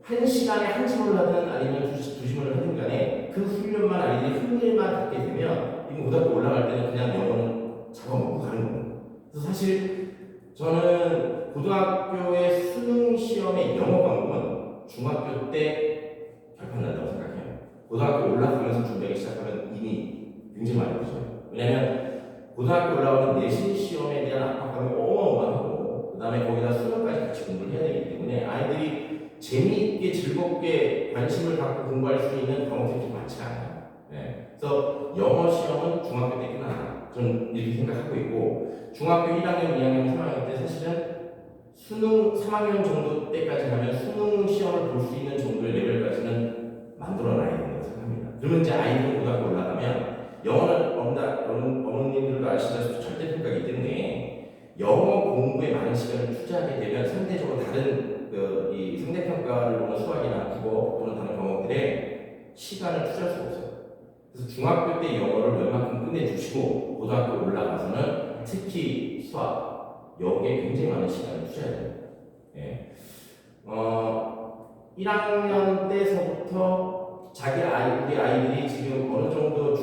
1시간에 한 지문을 하든 아니면 두 지문을 하든 간에 그 훈련만 아이들이 흥미만 갖게 되면 이건 고등학교 올라갈 때는 그냥 영어는 잡아먹고 가는 겁니다. 그래서 사실 저는 고등학교의 수능 시험의 영어 과목은 중학교 때 결판 난다고 생각해요. 고등학교 올라가면서 준비하기 시작하면 이미 굉장히 많이 늦어요. 왜냐하면 고등학교 올라오는 내신 시험에 대한 압박감이 어마어마하고 그 다음에 거기다 수능까지 같이 공부를 해야 되기 때문에 아이들이 재미있게 즐겁게 관심을 갖고 공부할 수 있는 과목들이 많지 않아요. 네. 그래서 영어 시험은 중학교 때 끝난다. 저는 이렇게 생각하고 있고 중학교 1학년, 2학년, 3학년 때 사실은 수능 3학년 정도 때까지 가면 수능 시험을 볼 수 있는 정도의 레벨까지는 만들어놔야 된다고 생각합니다. 그러면 이제 아이들이 고등학교 올라가면 영어는 어머님들도 아시다시피 절대평가이기 때문에 영어 공부에 많은 시간을 투자하게 되면 상대적으로 다른 이 상대평가를 보는 수학이나 국어 또는 다른 과목들에 시간을 투자할 수가 없어요. 그래서 중학교 때 영어를 웬만큼 끝내주시고 고등학교 올라가서는 특히 수학, 여기에 굉장히 많은 시간을 투자해야 돼요. 예. 1학년 때서부터 우리 아이들이 지금 어느 정도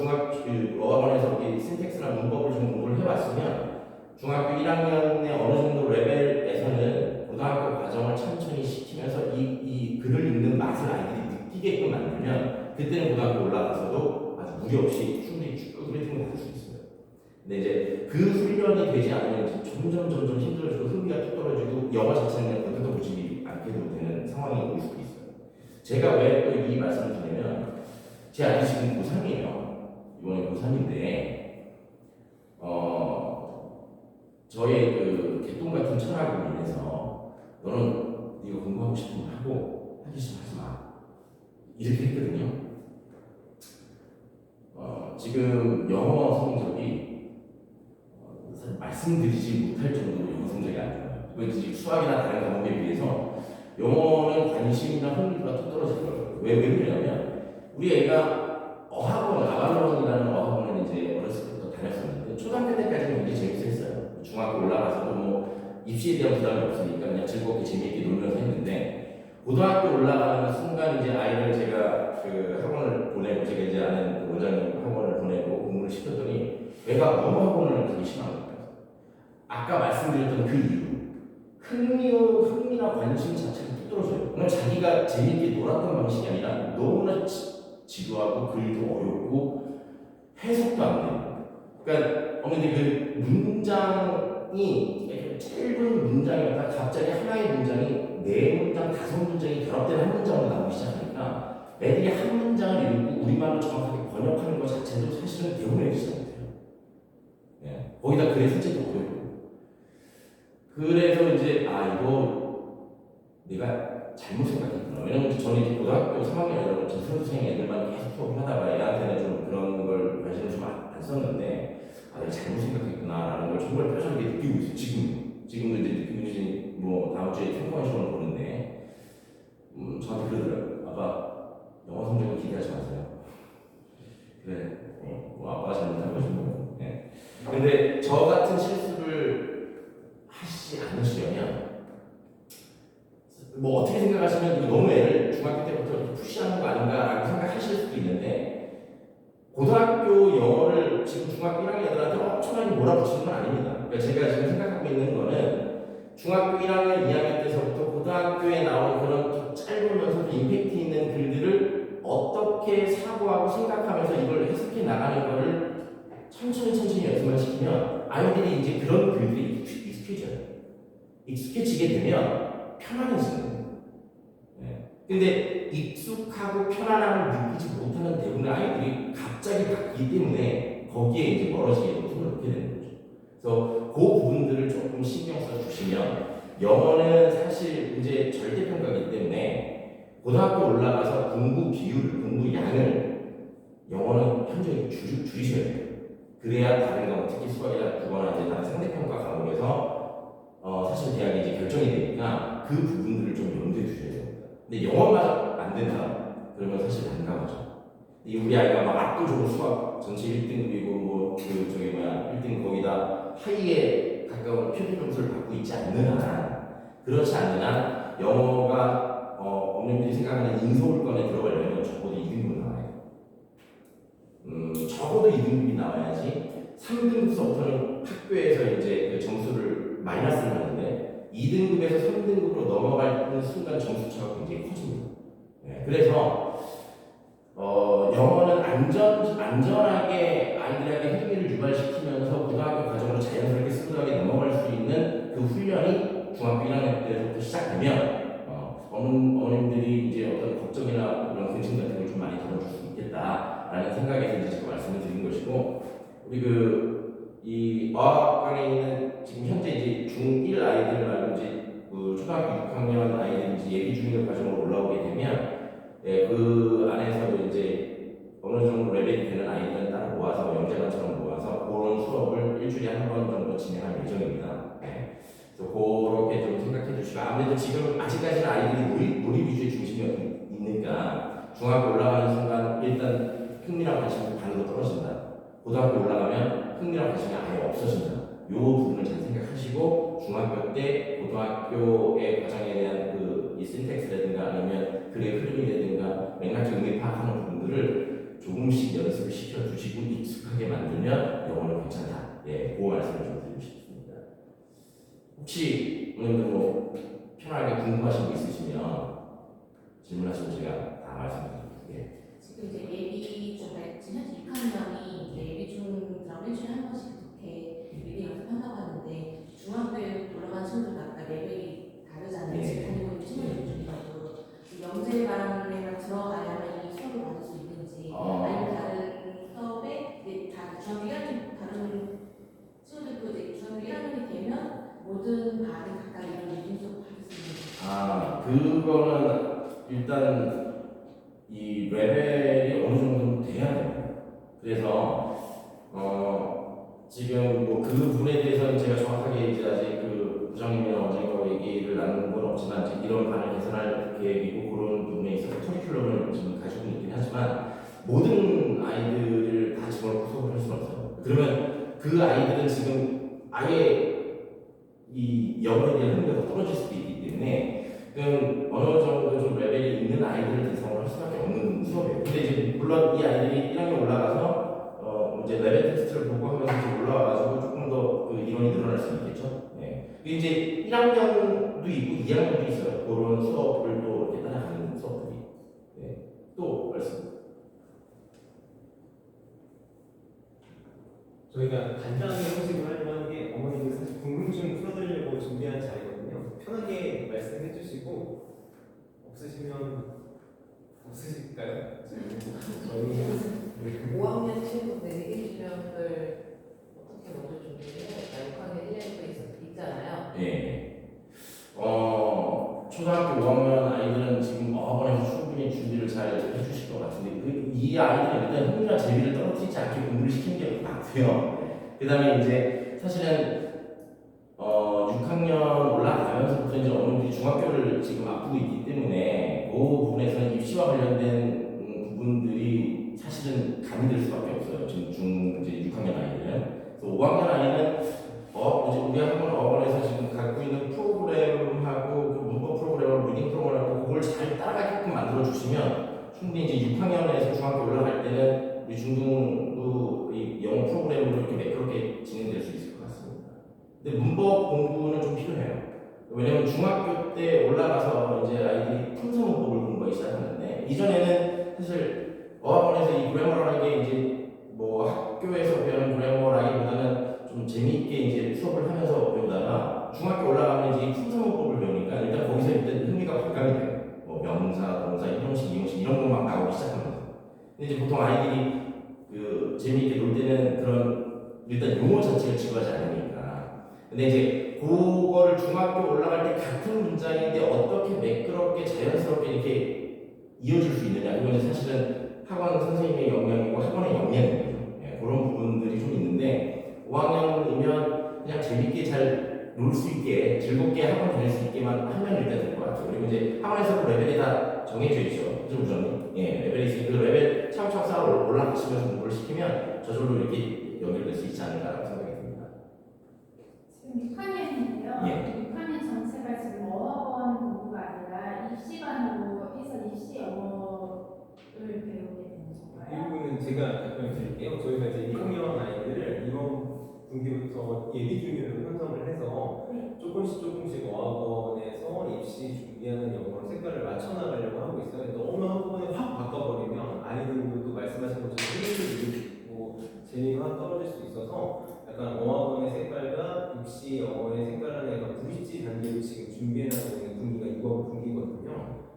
어학원에서 신텍스나 문법을 좀 공부를 해왔으면 중학교 1학년의 어느 정도 레벨에서는 고등학교 과정을 천천히 시키면서 이 글을 읽는 맛을 아이들이 느끼게끔 만들면 그때는 고등학교 올라가서도 아주 무리 없이 충분히 쭉 리딩을 할 수 있어요. 근데 이제 그 훈련이 되지 않으면 점점 힘들어지고 흥미가 뚝 떨어지고 영어 자체는 그냥 보지 않게 되는 상황이 올 수도 있어요. 제가 왜 또 이 말씀을 드리냐면 제 아들이 지금 고3이에요. 이번에 고3인데 저의 그 개똥 같은 철학으로 인해서 너는 네가 공부하고 싶은 거 하고 하기 싫으면 하지 마. 이렇게 했거든요. 지금 영어 성적이 사실 말씀드리지 못할 정도로 영어 성적이 안 좋아요. 이건 이제 수학이나 다른 과목에 비해서 영어는 관심이나 흥미가 뚝 떨어지더라고요. 왜 그러냐면 우리 애가 어학원, 아발론이라는 어학원을 이제 어렸을 때부터 다녔었는데 초등학교 때까지는 굉장히 재밌었어요. 중학교 올라가서도 뭐 입시에 대한 부담이 없으니까 그냥 즐겁게 재미있게 놀면서 했는데 고등학교 올라가는 순간 이제 아이를 제가 그 학원을 보내고 제가 이제 아는 그 원장님 학원을 보내고 공부를 시켰더니 애가 너무 학원을 가기 싫어하는 거예요. 아까 말씀드렸던 그 이유 흥미나 관심 자체가 뚝 떨어져요. 그냥 자기가 재미있게 놀았던 방식이 아니라 너무나 지루하고 글도 어렵고 해석도 안 돼요. 그러니까 어머니 그 문장이 이렇게 짧은 문장이었다 갑자기 하나의 문장이 네 문장, 다섯 문장이 결합된 한 문장으로 나오기 시작하니까 애들이 한 문장을 읽고 우리말로 정확하게 번역하는 것 자체도 사실은 대부분의 시작이 돼요. 예. 거기다 글의 숙제도 어렵고. 그래서 이제 이거 내가 잘못 생각했구나. 왜냐면 저는 이제 고등학교 3학년 여러분 선생님 애들만 계속 수업을 하다가 애한테는 좀 그런 걸 관심을 좀 안 썼는데 내가 잘못 생각했구나라는 걸 정말 뼈저리게 느끼고 있어요. 지금도 이제 느끼고 있으니 뭐 다음 주에 평가원 시험을 보는데 저한테 그러더라고요. 아빠 영어 성적을 기대하지 마세요. 그래 뭐 아빠가 잘못한 것이 뭐. 네. 근데 저 같은 실수를 하시지 않으시려면 뭐 어떻게 생각하시면 이거 너무 애를 중학교 때부터 이렇게 푸시하는 거 아닌가라고 생각하실 수도 있는데 고등학교 영어를 지금 중학교 1학년 애들한테 엄청나게 몰아붙이는 건 아닙니다. 그러니까 제가 지금 생각하고 있는 거는 중학교 1학년, 2학년 때서부터 고등학교에 나오는 그런 짧으면서도 임팩트 있는 글들을 어떻게 사고하고 생각하면서 이걸 해석해 나가는 거를 천천히 연습만 시키면 아이들이 이제 그런 글들이 익숙해져요. 익숙해지게 되면 편안해지는 거예요. 네. 근데 익숙하고 편안함을 느끼지 못하는 대부분의 아이들이 갑자기 바뀌기 때문에 거기에 이제 멀어지게 되고 손을 놓게 되는 거죠. 그래서 그 부분들을 조금 신경 써 주시면 영어는 사실 이제 절대평가이기 때문에 고등학교 올라가서 공부 비율, 공부 양을 영어는 현저히 줄이셔야 돼요. 그래야 다른 과목, 특히 수학이나 국어나 이제 다른 상대평가 과목에서 사실 대학이 이제 결정이 되니까 그 부분들을 좀 염두에 두셔야 됩니다. 근데 영어가 안 된다 그러면 사실 난감하죠. 우리 아이가 막 압도적으로 수학 전체 1등급이고 뭐 그 저기 뭐야 1등 거기다 하이에 가까운 표준 점수를 받고 있지 않는 한 그렇지 않는 한 영어가 어머님들이 생각하는 인서울권에 들어가려면 적어도 2등급 나와요. 적어도 2등급이 나와야지 3등급서부터는 학교에서 이제 그 점수를 마이너스를 하는데 2등급에서 3등급으로 넘어가는 순간 점수차가 굉장히 커집니다. 네, 그래서 영어는 안전하게 아이들에게 흥미를 유발시키면서 고등학교 과정으로 자연스럽게 스무스하게 넘어갈 수 있는 그 훈련이 중학교 1학년 때부터 시작되면 어머님들이 이제 어떤 걱정이나 그런 근심 같은 걸 좀 많이 덜어줄 수 있겠다라는 생각에서 이제 제가 말씀을 드린 것이고 우리 이 어학관에 있는 지금 현재 이제 중1 아이들 말고 이제 그 초등학교 6학년 아이들이 이제 예비 중일 과정으로 올라오게 되면 그 안에서도 이제 어느 정도 레벨이 되는 아이들은 따로 모아서 영재반처럼 모아서 그런 수업을 일주일에 한 번 정도 진행할 예정입니다. 그래서 그렇게 좀 생각해 주시고 아무래도 지금 아직까지는 아이들이 놀이 위주의 중심이 있으니까 중학교 올라가는 순간 일단 흥미랑 관심이 반으로 떨어진다. 고등학교 올라가면 흥미랑 관심이 아예 없어진다. 이 부분을 잘 생각하시고 중학교 때 고등학교의 과정에 대한 이 신텍스라든가 아니면 글의 흐름이라든가 맥락적 의미 파악하는 부분들을 조금씩 연습을 시켜주시고 익숙하게 만들면 영어는 괜찮다. 그 말씀을 좀 드리고 싶습니다. 혹시 오늘도 뭐 편하게 궁금하신 거 있으시면 질문하시면 제가 다 말씀드릴게요. 지금 이제 예비 중 지금 현재 6학년이 예비 중이라고 일주일에 한 번씩 그렇게 미리 연습한다고 하는데 중학교에 올라간 친구들 아까 레벨이 다르잖아요. 지금 다니고 있는 친구들 중에서도 영재반에 들어가야만 이 수업을 받을 수 있는지 아니면 다른 수업에 다 중학교 1학년 다른 친구들도 이제 중학교 1학년이 되면 모든 반이 각각 이런 리딩 수업 받을 수 있는지 그거는 일단 이 레벨이 어느 정도 돼야 돼요. 그래서 지금 뭐 그 부분에 대해서는 제가 정확하게 이제 아직 그 부장님이나 원장님하고 얘기를 이런 반을 개선할 계획이고 그런 부분에 있어서 커리큘럼을 지금 가지고 있긴 하지만 모든 아이들을 다 집어넣고 수업을 할 수는 없어요. 그러면 그 아이들은 지금 아예 이 영어에 대한 흥미가 더 떨어질 수도 있기 때문에 그럼 어느 정도 좀 레벨이 있는 아이들을 대상으로 할 수밖에 없는 수업이에요. 근데 이제 물론 이 아이들이 1학년 올라가서 이제 레벨 테스트를 보고 하면서 이제 올라와가지고 조금 더 그 이론이 늘어날 수 있겠죠. 네. 이제 1학년도 있고 2학년도 있어요. 그런 수업을 또 이렇게 따라가는 수업들이. 네. 또 말씀. 저희가 간단하게 형식으로 하려고 하는 게 어머님들 사실 궁금증 풀어드리려고 준비한 자리거든요. 편하게 말씀해 주시고 없으시면 없으실까요? 저희 5학년 친구들 리딩 수련을 어떻게 먼저 준비해요? 6학년 1년도 있잖아요. 예. 초등학교 5학년 아이들은 지금 어학원에서 충분히 준비를 잘 해주실 것 같은데 이 아이들은 일단 흥미와 재미를 떨어뜨리지 않게 공부를 시키는 게 맞고요. 그 다음에 이제 사실은 6학년 올라가면서부터 이제 어머니들이 중학교를 지금 앞두고 있기 때문에 그 부분에서는 입시와 관련된 부분들이 사실은 감이 될 수밖에 없어요. 지금 이제 6학년 아이들은. 그래서 5학년 아이는 이제 우리 학원에서 지금 갖고 있는 프로그램하고 그 문법 프로그램하고 리딩 프로그램하고 그걸 잘 따라가게끔 만들어 주시면 충분히 이제 6학년에서 중학교 올라갈 때는 우리 중등부 이 영어 프로그램으로 이렇게 매끄럽게 진행될 수 있을 것 같습니다. 근데 문법 공부는 좀 필요해요. 왜냐면 중학교 때 올라가서 이제 아이들이 품사 문법을 공부하기 시작하는데 이전에는 사실 어학원에서 이 그래머라는 게 이제 뭐 학교에서 배우는 그래머라기보다는 좀 재미있게 이제 수업을 하면서 배우다가 중학교 올라가면 이제 품사 문법을 배우니까 일단 거기서 일단 흥미가 발감이 돼요. 뭐 명사, 동사, 형용식, 이형식 이런 거 막 나오기 시작하면서. 근데 이제 보통 아이들이 그 재미있게 놀 때는 그런 일단 용어 자체를 지루하지 않으니까. 근데 이제 그거를 중학교 올라갈 때 같은 문장인데 어떻게 매끄럽게 자연스럽게 이렇게 이어질 수 있느냐. 이건 사실은 학원 선생님의 역량이고 학원의 역량이에요. 예, 그런 부분들이 좀 있는데 5학년이면 그냥 재밌게 잘 놀 수 있게 즐겁게 학원 다닐 수 있게만 하면 일단 될 것 같아요. 그리고 이제 학원에서 그 레벨이 다 정해져 있죠. 그죠, 부장님? 예, 레벨이 있으니까 그 레벨 차곡차곡 쌓아 올라가시면서 공부를 시키면 저절로 이렇게 연결될 수 있지 않을까라고 생각이 듭니다. 지금 6학년인데요. 예. 6학년 전체가 지금 어학원 공부가 아니라 입시반으로 해서 입시 영어를 배우게 되는 이 건가요? 부분은 제가 답변을 드릴게요. 저희가 이제 1학년 아이들을 이번 분기부터 예비 중으로 편성을 해서 네. 조금씩 어학원에서 입시 준비하는 영어로 색깔을 맞춰나가려고 하고 있어요. 너무 한꺼번에 확 바꿔버리면 아이들도 또 말씀하신 것처럼 흥미를 잃고 재미가 확 떨어질 수 있어서 약간 어학원의 색깔과 입시 영어의 색깔을 약간 브릿지 단계로 지금 준비해나가고 있는 분기가 이번 분기거든요.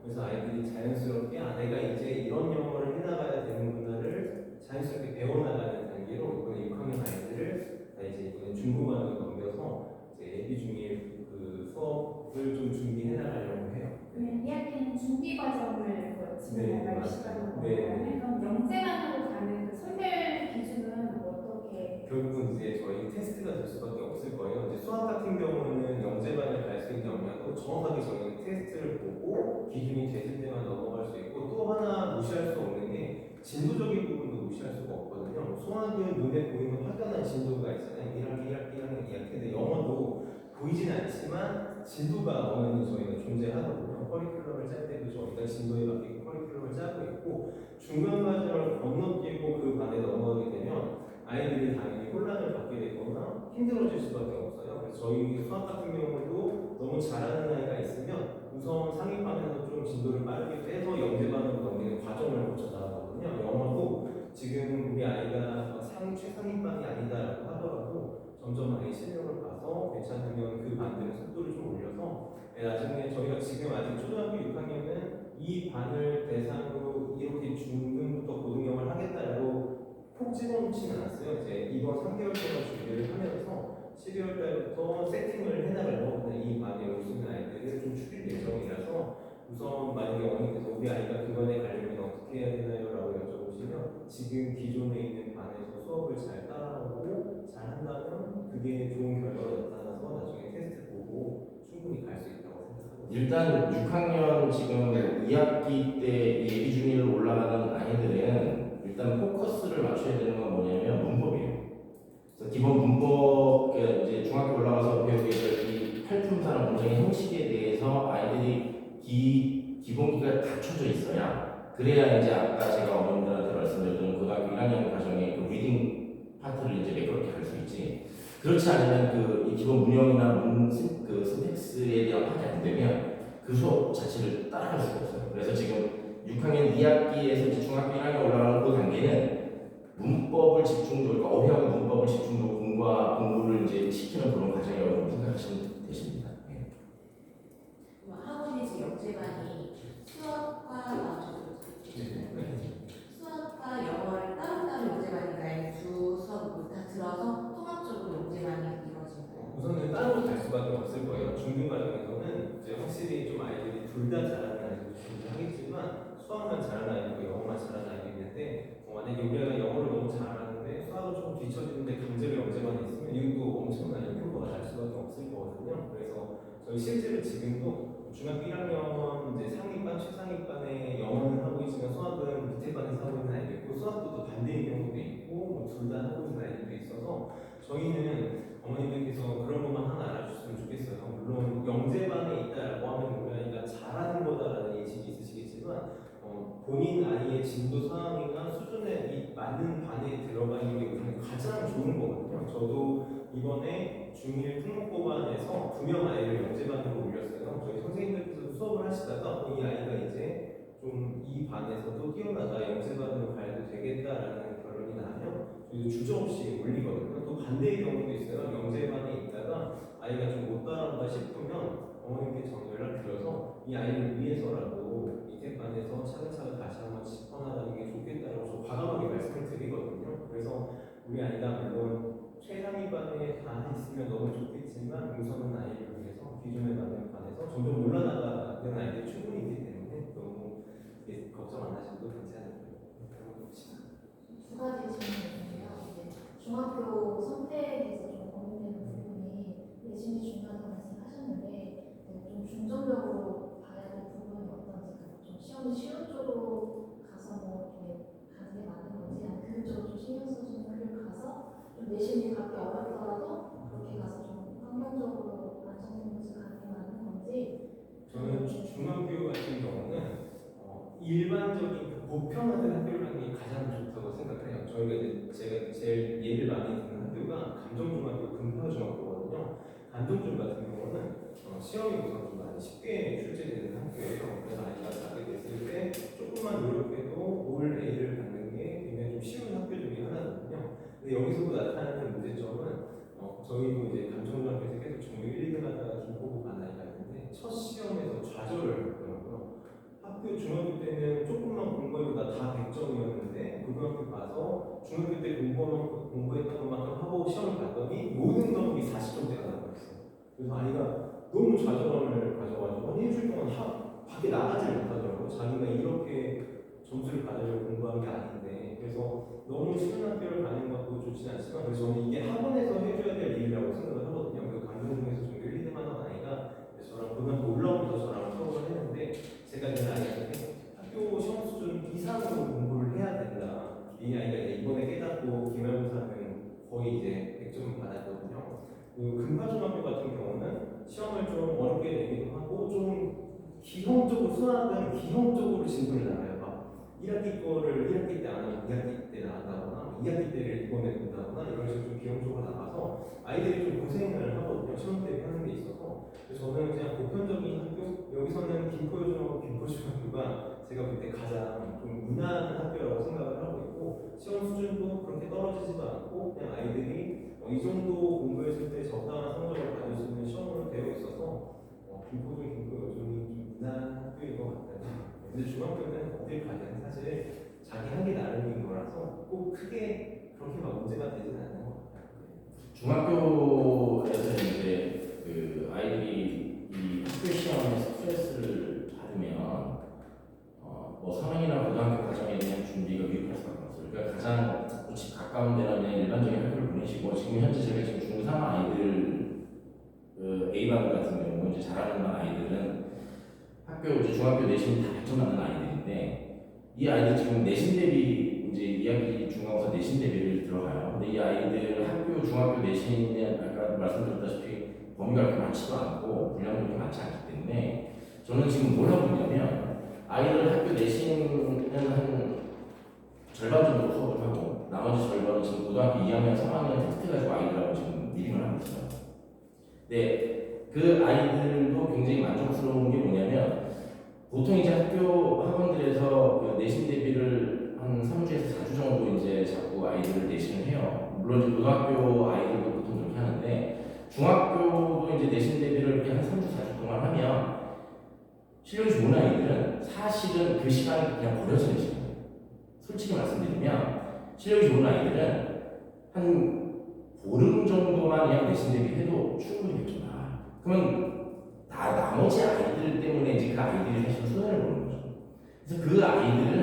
그래서 아이들이 자연스럽게 내가 이제 이런 영어를 해나가야 되는구나를 자연스럽게 배워나가는 단계로 이번에 6학년 아이들을 이제 이번에 중고반으로 넘겨서 이제 예비 중일 그 수업을 좀 준비해 나가려고 해요. 그러면 2학기는 준비 과정을 진행할 시간인 네. 건가요? 그럼 영재반으로 가는 그 선별 기준은 어떻게? 결국은 이제 저희 테스트가 될 수밖에 없을 거예요. 이제 수학 같은 경우는 영재반을 갈 수 있는 영역도 정확하게 저희는 테스트를 보고 기준이 됐을 때만 넘어갈 수 있고 또 하나 무시할 수 없는 게 진도적인 부분도 무시할 수가 없거든요. 수학은 눈에 보이는 확연한 진도가 있잖아요. 1학기, 2학기, 2학기. 근데 영어도 보이진 않지만 진도가 어느 정도 저희가 존재하거든요. 커리큘럼을 짤 때도 저희가 진도에 맞게 커리큘럼을 짜고 있고 중간 과정을 건너뛰고 그 반에 넘어가게 되면 아이들이 당연히 혼란을 받게 되거나 힘들어질 수밖에 없어요. 그래서 저희 수학 같은 경우도 너무 잘하는 아이가 있으면 우선 상위반에서 좀 진도를 빠르게 빼서 영재반으로 넘기는 과정을 거쳐 나가거든요. 영어도 지금 우리 아이가 최상위반이 아니다라고 하더라도 점점 아이 실력을 봐서 괜찮으면 그 반들의 속도를 좀 올려서 나중에 저희가 지금 아직 초등학교 6학년은 이 반을 대상으로 이렇게 중등부터 고등형을 하겠다라고 콕 집어놓지는 않았어요. 이제 이번 3개월 동안 준비를 하면서 12월 달부터 세팅을 해나가려고 이 반에 올 수 있는 아이들을 좀 줄일 예정이라서 우선 만약에 어머니께서 우리 아이가 그 반에 가려면 어떻게 해야 되나요? 라고 여쭤보시면 지금 기존에 있는 반에서 수업을 잘 따라오고 잘 한다면 그게 좋은 결과가 나타나서 나중에 테스트 보고 충분히 갈 수 있다고 생각하고 일단 6학년 지금 2학기 때 예비 중일로 올라가는 아이들은 일단 포커스를 맞춰야 되는 건 뭐냐면 문법이에요. 그래서 기본 문법 이제 중학교 올라가서 배우게 될 이 팔품사랑 문장의 형식에 대해서 아이들이 기본기가 갖춰져 있어야 그래야 이제 아까 제가 어머님들한테 말씀드렸던 고등학교 1학년 과정의 그 리딩 파트를 이제 매끄럽게 갈 수 있지. 그렇지 않으면 그 이 기본 문형이나 그 신텍스에 대한 파악이 안 되면 그 수업 자체를 따라갈 수가 없어요. 그래서 지금 6학년 2학기에서 이제 중학교 1학년 올라가는 그 단계는 문법을 집중적으로, 그러니까 어휘하고 문법을 집중적으로 공부를 이제 시키는 그런 과정이라고 생각하시면 되십니다. 네. 학원의 제 영재반이 수학과 영어를 따로따로 영재반인가요? 두 수업 모두 다 들어서 통합적으로 영재반이 이루어진가요? 우선은 따로 갈 수밖에 없을 거예요. 중등 과정에서는 이제 확실히 좀 아이들이 둘 다 잘하는 아이들도 존재하겠지만 수학만 잘하는 아이들과 영어만 잘하는 아이들이 있는데 만약에 우리가 영어를 너무 잘하는데 수학은 조금 뒤처지는데 강제로 영재반에 있으면 이것도 엄청난 인표가 날 수밖에 없을 거거든요. 그래서 저희 실제로 지금도 중학교 1학년 이제 상위반, 최상위반에 영어는 하고 있지만 수학은 밑에 반에서 하고 있는 아이도 있고 수학도 또 반대인 경우도 있고 둘 다 하고 있는 아이들도 있어서 저희는 어머님들께서 그런 것만 하나 알아주셨으면 좋겠어요. 물론 영재반에 있다라고 하면 우리 아이가 잘하는 거다라는 인식이 있으시겠지만 본인 아이의 진도 상황이나 수준에 맞는 반에 들어가 있는 게 우선 가장 좋은 거거든요. 저도 이번에 중1 특목고반에서 2명 아이를 영재반으로 올렸어요. 저희 선생님들께서 수업을 하시다가 이 아이가 이제 좀 이 반에서도 뛰어나가 영재반으로 가야 되겠다라는 결론이 나면 저희도 주저없이 올리거든요. 또 반대의 경우도 있어요. 영재반에 있다가 아이가 좀 못 따라온다 싶으면 어머님께 전화 연락드려서 이 아이를 위해서라도 밑에 반에서 차근차근 다시 한번 짚어나가는 게 좋겠다라고 저 과감하게 말씀을 드리거든요. 그래서 우리 아이가 물론 최상위반에 다 있으면 너무 좋겠지만 우선은 아이를 위해서 기존에 맞는 반에서 점점 올라나가는 아이들이 충분히 있기 때문에 너무 걱정 안 하셔도 괜찮을 거예요. 두 가지 질문인데요. 이제 중학교 선택에 대해서 좀 고민되는 부분이 내신이 중요하다고 말씀하셨는데 좀 중점적으로 봐야 될 부분이 어떤지, 좀 시험이 쉬운 쪽으로 가서 뭐 이렇게 가는 게 맞는 건지, 아니면 그 쪽으로 좀 신경 써주는 학교를 가서 좀 내신이 갖기 어렵더라도 그렇게 가서 좀 환경적으로 안정된 곳을 가는 게 맞는 건지. 저는 중학교 같은 경우는 일반적인 그 보편화된 학교를 하는 게 가장 좋다고 생각해요. 저희가 이제 제가 제일 예를 많이 듣는 학교가 감정중학교, 금파중학교거든요. 감정중 같은 경우는 시험이 우선 좀 많이 쉽게 출제되는 학교예요. 그래서 아이가 가게 됐을 때 조금만 노력해도 올 A를 받는 게 굉장히 좀 쉬운 학교 중에 하나거든요. 근데 여기서도 나타나는 문제점은 저희도 이제 감정중학교에서 계속 전교 1, 2등 하다가 김포고 간 아이가 있는데 첫 시험에서 좌절을 하더라고요. 학교 중학교 때는 조금만 공부해도 다 100점이었는데 고등학교 가서 중학교 때 공부했던 것만큼 하고 시험을 봤더니 모든 과목이 40점대가 나왔어요. 그래서 아이가 너무 좌절감을 가져가지고 한 일주일 동안 밖에 나가지 못하더라고요. 자기가 이렇게 점수를 받으려고 공부한 게 아닌데. 그래서 너무 쉬운 학교를 가는 것도 좋지 않지만 그래서 저는 이게 학원에서 해줘야 될 일이라고 생각을 하거든요. 그 감정중에서 전교 1등 하던 아이가 저랑 고등학교 올라오면서 저랑 수업을 했는데 제가 그 아이한테 학교 시험 수준 이상으로 공부를 해야 된다. 이 아이가 이제 이번에 깨닫고 기말고사는 거의 이제 100점을 받았거든요. 그 금파중학교 같은 경우는 시험을 좀 어렵게 내기도 하고 좀 기형적으로 수학은 기형적으로 진도를 나가요. 막 1학기 거를 1학기 때 안 하면 2학기 때 나간다거나 2학기 때를 이번에 본다거나 이런 식으로 좀 기형적으로 나가서 아이들이 좀 고생을 하거든요. 시험 때 하는 게 있어서. 그래서 저는 그냥 보편적인 학교, 여기서는 김포중학교, 김포중학교가 제가 볼 때 가장 좀 무난한 학교라고 생각을 하고 있고 시험 수준도 그렇게 떨어지지도 않고 그냥 아이들이 이 정도 공부했을 때 적당한 성적을 받을 수 있는 시험으로 되어 있어서 김포중, 김포 요즘이 좀 무난한 학교인 것 같아요. 근데 중학교는 어딜 가든 사실 자기 하기 나름인 거라서 꼭 크게 그렇게 막 문제가 되지는 않는 것 같아요. 중학교에서 이제 그 아이들이 이 학교 시험에 스트레스를 받으면 뭐 성인이나 고등학교 과정에 대한 준비가 미흡할 수밖에 없어요. 그러니까 가장 집 가까운 데는 그냥 일반적인 학교를 보내시고 지금 현재 제가 지금 중3 아이들 그 A반 같은 경우 이제 잘하는 아이들은 학교 이제 중학교 내신이 다 100점 맞는 아이들인데 이 아이들 지금 내신 대비 이제 이야기 중간고사 내신 대비를 들어가요. 근데 이 아이들 학교 중학교 내신에 아까 말씀드렸다시피 범위가 그렇게 많지도 않고 분량도 그렇게 많지 않기 때문에 저는 지금 뭘 하고 있냐면 아이들 학교 내신은 한 절반 정도 수업을 하고 나머지 절반은 지금 고등학교 2학년, 3학년 테스트해가지고 아이들하고 지금 미팅을 하고 있어요. 근데 그 아이들도 굉장히 만족스러운 게 뭐냐면 보통 이제 학교 학원들에서 그 내신 대비를 한 3주에서 4주 정도 이제 자꾸 아이들을 내신을 해요. 물론 이제 고등학교 아이들도 보통 그렇게 하는데 중학교도 이제 내신 대비를 이렇게 한 3주, 4주 동안 하면 실력이 좋은 아이들은 사실은 그 시간이 그냥 버려지는 시간이에요. 솔직히 말씀드리면 실력이 좋은 아이들은 한 보름 정도만 그냥 내신 대비해도 충분히 100점 나와요. 그러면 나머지 아이들 때문에 이제 그 아이들이 사실 손해를 보는 거죠. 그래서 그 아이들은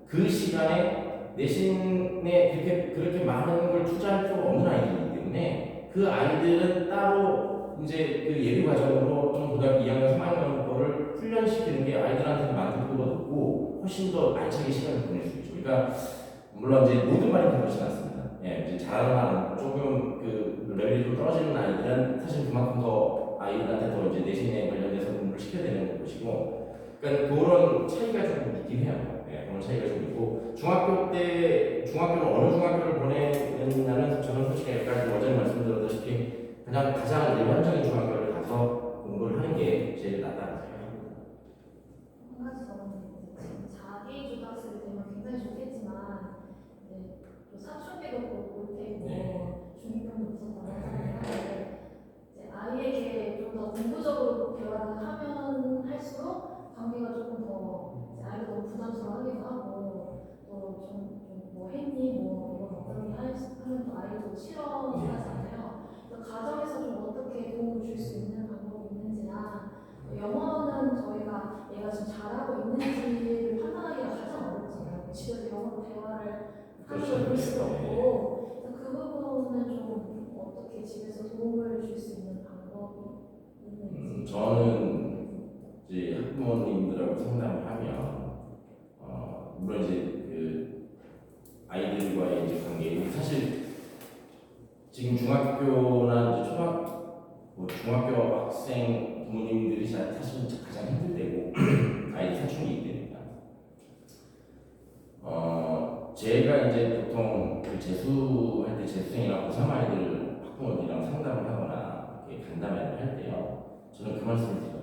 그 시간에 내신에 그렇게 많은 걸 투자할 필요가 없는 아이들이기 때문에 그 아이들은 따로 이제 그 예비 과정으로 좀 고등학교 2학년, 3학년 거를 훈련시키는 게 아이들한테는 만족도가 높고 훨씬 더 알차게 시간을 보낼 수 있죠. 그러니까 물론 이제 모든 말이 그렇진 않습니다. 예, 이제 잘하는 조금 그 레벨이 좀 떨어지는 아이들은 사실 그만큼 더 아이들한테 더 이제 내신에 관련돼서 공부를 시켜야 되는 것이고, 그러니까 그런 차이가 좀 있긴 해요. 예, 그런 차이가 좀 있고 중학교는 어느 중학교를 보내냐는 저는 솔직히 약간 어제 말씀드렸다시피 그냥 가장 일반적인 중학교를 가서 공부를 하는 게 제일 낫다고 생각합니다. 한 가지 더 지금 자기 주도학습이 되면 굉장히 좋겠지만 이제 또 사춘기도 올 테고 네. 중2병도 있었다고 하잖아요. 이제 아이에게 좀 더 공부적으로 대화를 하면 할수록 관계가 조금 더 이제 아이가 너무 부담스러워하기도 하고 또 좀 뭐 했니 뭐 이건 어떠니 하면 또 아이도 싫어하잖아요. 그래서 가정에서 좀 어떻게 도움을 줄 수 있는 방법이 있는지나 영어는 저희가 얘가 지금 잘하고 있는지를 판단하기가 가장 어렵잖아요. 집에서 영어로 대화를 하는 걸 볼 수도 없고 그 부분은 좀 어떻게 집에서 도움을 줄 수 있는 방법이 있는지. 저는 이제 학부모님들하고 상담을 하면 물론 이제 그 아이들과의 이제 관계 사실 지금 중학교나 이제 중학교 학생 부모님들이 사실은 가장 힘들 때고 아이들 사춘기이기 때문에 제가 이제 보통 그 재수할 때 재수생이나 고3 아이들 학부모님이랑 상담을 하거나 이렇게 간담회를 할 때요 저는 그 말씀을 드려요.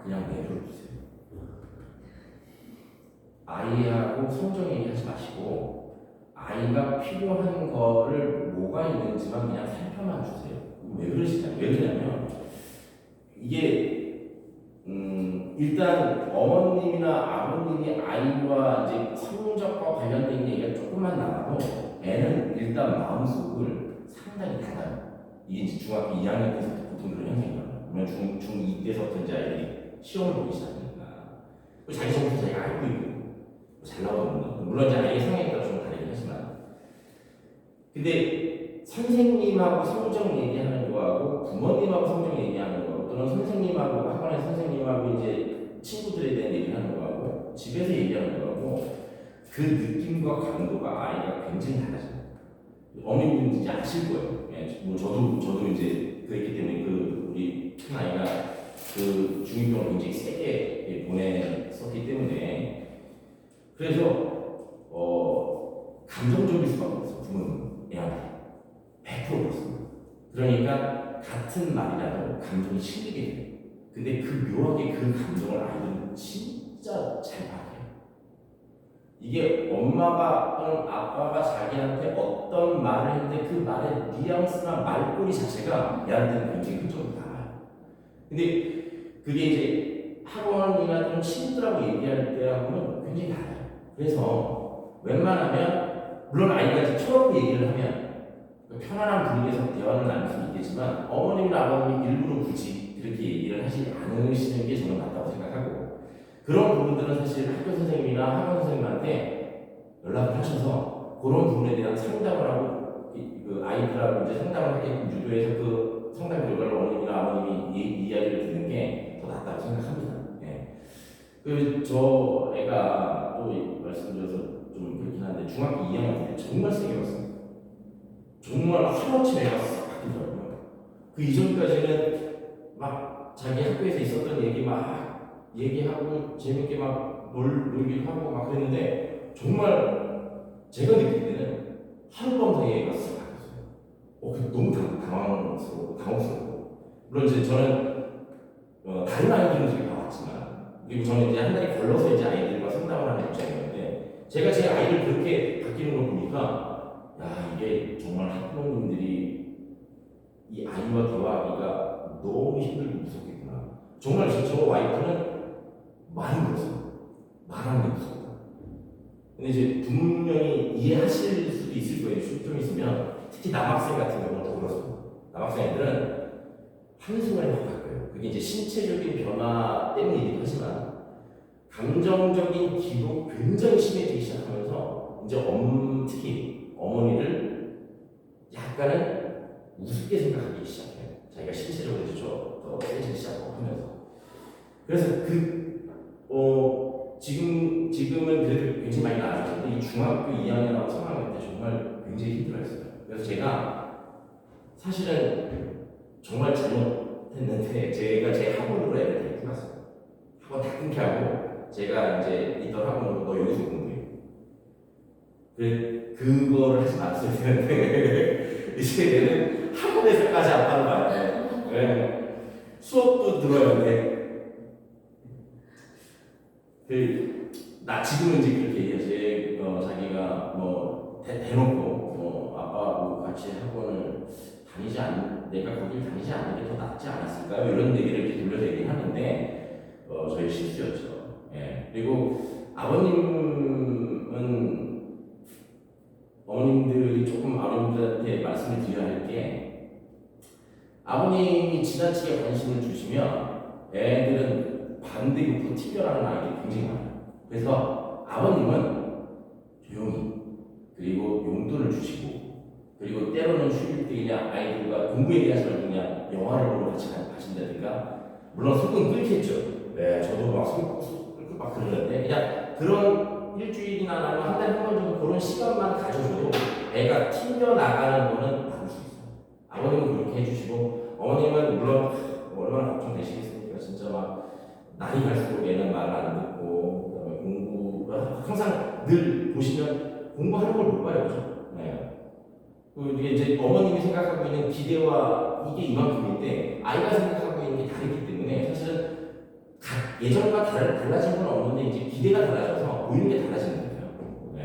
그냥 내버려두세요. 아이하고 성적 얘기하지 마시고 아이가 필요한 거를 뭐가 있는지만 그냥 살펴만 주세요. 왜 그러냐면 이게 일단 어머님이나 아버님이 아이와 이제 성적과 관련된 얘기가 조금만 나와도 애는 일단 마음속을 상당히 닫아요. 이게 이제 중학교 2학년 때부터 보통 그런 현상이거든요. 그러면 중2 때부터 이제 아이들이 시험을 보기 시작하니까 자기 시험부터 자기가 알고 있고 잘 나오거든요. 물론 이제 아이의 성향에 따라 좀 다르긴 하지만 근데 선생님하고 성적 얘기하는 거하고 부모님하고 성적 얘기하는 거 또는 선생님하고 학원의 선생님하고 이제 친구들에 대한 얘기하는 거하고 집에서 얘기하는 거하고 그 느낌과 강도가 아이가 굉장히 달라져요. 어머님들은 이제 아실 거예요. 예, 뭐 저도 이제 그랬기 때문에 그 우리 큰 아이가 그 중2병을 굉장히 세게 보냈었기 때문에 그래서 감정적일 수밖에 없어 부모님 애한테 100% 그렇습니다. 그러니까 같은 말이라도 감정이 실리게 돼요. 근데 그 묘하게 그 감정을 아이들은 진짜 잘 받아요. 이게 엄마가 또는 아빠가 자기한테 어떤 말을 했는데 그 말의 뉘앙스나 말꼬리 자체가 얘한테는 굉장히 흔적이 달라요. 근데 그게 이제 학원이나 또는 친구들하고 얘기할 때하고는 굉장히 달라요. 그래서 웬만하면 물론 아이가 이제 쳐놓고 얘기를 하면 편안한 분위기에서 대화를 나눌 수 있겠지만 어머님이나 아버님이 일부러 굳이 그렇게 얘기를 하지 않으시는 게 저는 맞다고 생각하고 그런 부분들은 사실 학교 선생님이나 학원 선생님한테 연락을 하셔서 그런 부분에 대한 상담을 하고 그 아이들하고 이제 상담을 하게끔 유도해서 그 상담 결과를 어머님이나 아버님이 이야기를 듣는 게 더 낫다고 생각합니다. 예. 저 애가 또 말씀드려서 좀 그렇긴 한데 중학교 2학년 때 정말 세게 봤어요. 정말 하루아침에 애가 싹 바뀌더라고요. 그 이전까지는 막 자기 학교에서 있었던 얘기 막 얘기하고 재밌게 막 놀기도 하고 막 그랬는데 정말 제가 느낄 때는 하룻밤 사이에 애가 싹 바뀌었어요. 너무 당황스럽고 물론 이제 저는 다른 아이들은 되게 봐왔지만 그리고 저는 이제 한 달이 걸러서 이제 아이들과 상담을 하는 입장이었는데 제가 제 아이를 그렇게 바뀌는 걸 보니까 야 이게 정말 학부모님들이 이 아이와 대화하기가 너무 힘들고 무섭겠구나. 정말 저 와이프는 말이 무서워. 말하는 게 무섭다. 근데 이제 분명히 이해하실 수도 있을 거예요. 좀 있으면 특히 남학생 같은 경우는 더 그렇습니다. 남학생 애들은 한순간에 확 바뀌어요. 그게 이제 신체적인 변화 때문이기도 하지만 감정적인 기복 굉장히 심해지기 시작하면서 이제 특히 어머니를 약간은 우습게 생각하기 시작해요. 자기가 신체적으로 더 세지기 시작하면서. 그래서 지금은 그래도 굉장히 많이 나아졌는데 이 중학교 2학년하고 3학년 때 정말 굉장히 힘들어했어요. 그래서 제가 사실은 정말 잘못했는데 제가 제 학원으로 애를 끊었어요. 학원 다 끊게 하고 제가 이제 있던 학원으로 너 여기서 공부해. 그거를 하지 말았어야 되는데 이제 얘는 학원에서까지 아빠를 봐야 돼. 네. 수업도 들어야 돼. 지금은 이제 그렇게 얘기하지. 자기가 대놓고 아빠하고 같이 학원을 내가 거길 다니지 않는 게 더 낫지 않았을까요? 이런 얘기를 이렇게 돌려서 얘기하는데 저희 실수였죠. 예. 그리고 어머님들이 조금 아버님들한테 말씀을 드려야 할 게 아버님이 지나치게 관심을 주시면 애들은 반대급부로 튕겨나가는 아이들이 굉장히 많아요. 그래서 아버님은 조용히 그리고 용돈을 주시고 그리고 때로는 휴일 때 그냥 아이들과 공부 얘기하지 말고 그냥 영화를 보러 같이 가신다든가 물론 속은 끓겠죠. 네, 저도 끓고 막 그러는데 그냥 그런 일주일이나 아니면 한 달에 한 번 정도 그런 시간만 가져줘도 애가 튕겨나가는 거는 막을 수 있어요. 아버님은 그렇게 해주시고 어머님은 물론 얼마나 걱정되시겠습니까? 진짜 막 나이 갈수록 애는 말을 안 듣고 그다음에 공부 항상 늘 보시면 공부하는 걸 못 봐요. 그죠? 네. 이게 이제 어머님이 생각하고 있는 기대와 이게 이만큼인데 아이가 생각하고 있는 게 다르기 때문에 사실은 예전과 달라진 건 없는데 이제 기대가 달라져서 보이는 게 달라지는 거예요. 네.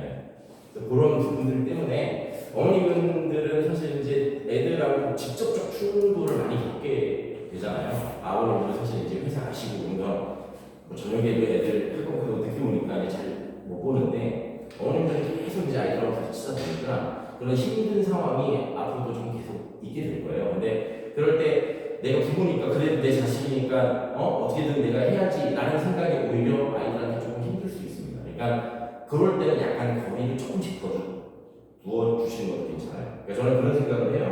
그런 부분들 때문에 어머님들은 사실 이제 애들하고 직접적 충돌을 많이 겪게 되잖아요. 아버님들은 사실 이제 회사 가시고 그러면 저녁에도 애들 학원 늦게 오니까 잘 못 보는데 어머님들은 계속 이제 아이들하고 같이 치다 보니까 그런 힘든 상황이 앞으로도 좀 계속 있게 될 거예요. 근데 그럴 때 내가 부모니까 그래도 내 자식이니까 어떻게든 내가 해야지 라는 생각이 오히려 아이들한테 조금 힘들 수 있습니다. 그러니까 그럴 때는 약간 거리를 조금씩 더 두어주시는 것도 괜찮아요. 그러니까 저는 그런 생각을 해요.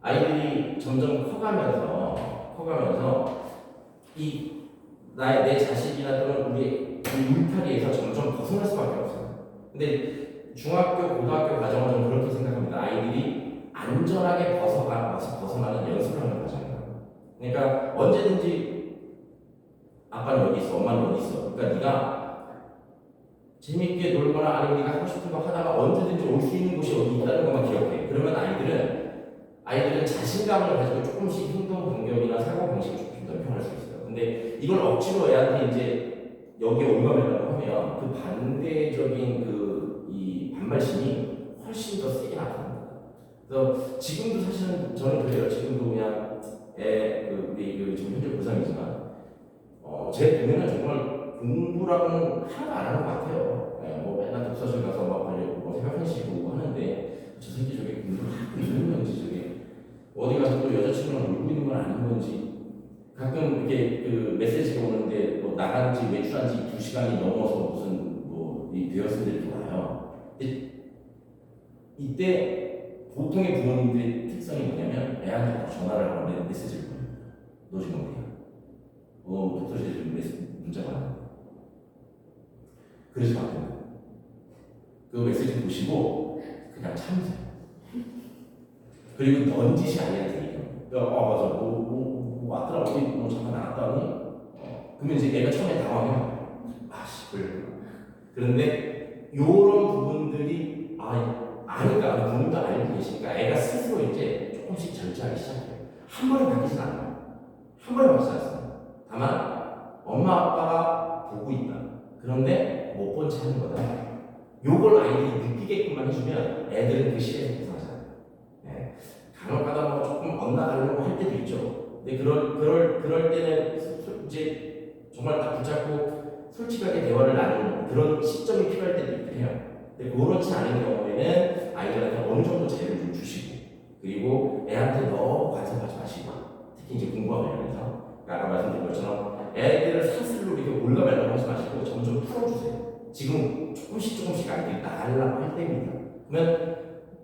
아이들이 점점 커가면서 내 자식이나 또는 우리 울타리에서 점점 벗어날 수밖에 없어요. 근데 중학교, 고등학교 과정은 좀 그렇게 생각합니다. 아이들이 안전하게 벗어나는 연습을 하는 과정이에요. 그러니까 언제든지 아빠는 여기 있어, 엄마는 여기 있어. 그러니까 네가 재밌게 놀거나 아니면 네가 하고 싶은 거 하다가 언제든지 올 수 있는 곳이 어디 있다는 것만 기억해. 그러면 아이들은 자신감을 가지고 조금씩 행동 변경이나 사고 방식을 좀 더 변할 수 있어요. 근데 이걸 억지로 애한테 이제 여기 올가매라고 하면 그 반대적인 이 반발심이 훨씬 더 세게 나타납니다. 그래서 지금도 사실은 저는 그래요. 지금도 그냥 우리 지금 현재 고3이지만 제 눈에는 정말 공부라고는 하나도 안 하는 것 같아요. 맨날 독서실 가서 막 새벽 1시에 보고 하는데 저 새끼 저게 공부를 하고 있는 건지 저게 어디 가서 또 여자친구랑 놀고 있는 건 아닌 건지 가끔 이렇게 그 메시지가 오는데 나간 지 외출한 지 2시간이 넘어서 무슨 이 되었음들이 이렇게 와요. 이때 보통의 부모님들의 특성이 뭐냐면 애한테 전화를 하고 메시지를 보냅니다. 너 지금 어디야? 독서실에 좀 문자가 와요. 그러지 마세요. 그 메시지 보시고 그냥 참으세요. 그리고 넌지시 아이한테 얘기해요. 맞아. 왔더라. 어디 잠깐 나갔다니. 그러면 이제 애가 처음에 당황해요. 아씨, 그래. 그런데 요런 부분들이 아니까 부모님도 알고 계시니까 애가 스스로 이제 조금씩 절제하기 시작해요. 한 번에 바뀌진 않아요. 한 번에 바뀌지 않습니다. 다만 엄마 아빠가 보고 있다. 그런데 못 본 채 하는 거다. 요걸 아이들이 느끼게끔만 해주면 애들은 그 시대에서 벗어나잖아요. 네. 간혹가다 뭐 조금 엇나가려고 할 때도 있죠. 근데 그럴 때는 이제 정말 딱 붙잡고 솔직하게 대화를 나누는 그런 시점이 필요할 때도 있긴 해요. 근데 그렇지 않은 경우에는 아이들한테 어느 정도 자유를 좀 주시고, 그리고 애한테 너무 간섭하지 마시고, 특히 이제 공부와 관련해서 아까 말씀드린 것처럼 애들을 사슬로 이렇게 올라가려고 하지 마시고 점점 풀어주세요. 지금 조금씩 아이들이 나가려고 할 때입니다. 그러면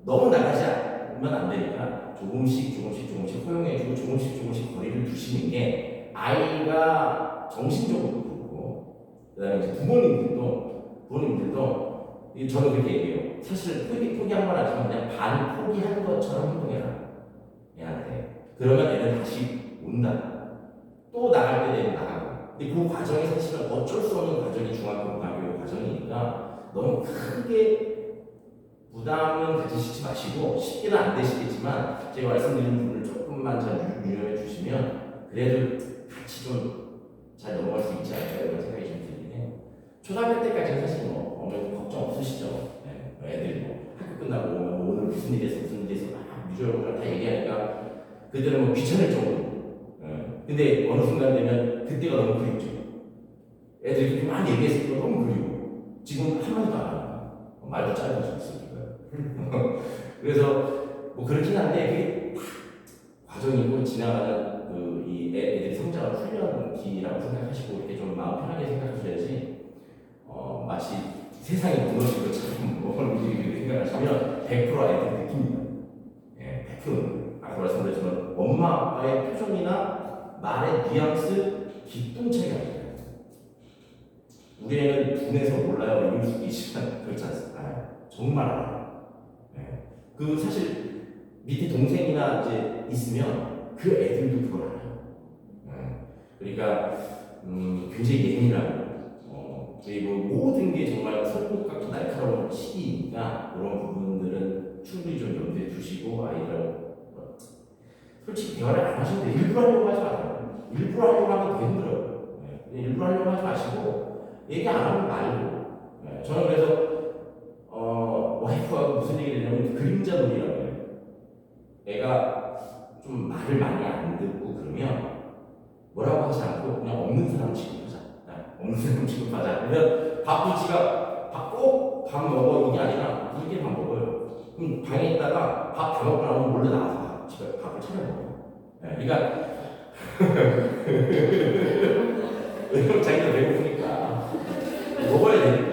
너무 나가지 않으면 안 되니까 조금씩 허용해주고 조금씩 거리를 두시는 게 아이가 정신적으로 그렇고, 그다음에 이제 부모님들도 저는 그렇게 얘기해요. 사실 포기한 건 아니지만 그냥 반 포기한 것처럼 행동해라 애한테. 그러면 애는 다시 온다. 또 나갈 때 애는 나가고. 근데 그 과정이 사실은 어쩔 수 없는 과정이 중학교 고등학교 과정이니까 너무 크게 부담은 가지시지 마시고, 쉽게는 안 되시겠지만 제가 말씀드린 부분을 조금만 잘 유념해 주시면 그래도 같이 좀 잘 넘어갈 수 있지 않을까 이런 생각이 좀 들긴 해요. 초등학교 때까지는 사실 뭐 어머니 걱정 없으시죠. 네. 애들이 뭐 학교 끝나고 오면 뭐 오늘 무슨 일이 있어 막 유저를 다 얘기하니까 그때는 뭐 귀찮을 정도로. 근데 어느 순간 되면 그때가 너무 그립죠. 애들이 그렇게 많이 얘기했을 때 너무 그리워. 지금 한마디도 안 하니까 말도 짧아졌으니까. 그래서 뭐 그렇긴 한데 그게 과정이고 지나가는 이 애들이 성장을 훈련기라고 생각하시고 이렇게 좀 마음 편하게 생각하셔야지 마치 세상이 무너진 것처럼 이렇게 생각하시면 100% 애들이 느낍니다. 예, 100%. 아까 말씀드렸지만 엄마 아빠의 표정이나 말의 뉘앙스, 기똥차이가 나요. 우리 애는 둔해서 몰라요. 이럴 수도 있지만 그렇지 않습니다. 정말 알아요. 예. 그 사실 밑에 동생이나 이제 있으면 그 애들도 그걸 알아요. 그러니까 굉장히 예민하고 그리고 모든 게 정말 손톱 같고 날카로운 시기니까 그런 부분들은 충분히 좀 염두에 두시고 아이들하고 솔직히 대화를 안 하셔도 돼요. 일부러 하려고 하지 마세요. 일부러 하려고 하면 더 힘들어요. 일부러 하려고 하지 마시고 얘기 안 하면 말고. 저는 그래서 와이프하고 무슨 얘기를 하냐면 그림자 놀이라고 해요. 애가 좀 말을 많이 안 듣고 그러면 뭐라고 하지 않고 그냥 없는 사람 취급하자. 없는 사람 취급하자. 그러면 바쁘지가 꼭 밥 먹어 이게 아니라 이렇게 밥 먹어요. 그럼 방에 있다가 밥 다 먹고 나면 몰래 나와서 집에 밥을 차려 먹어요. 그러니까 왜냐면 자기가 배고프니까 먹어야 되니까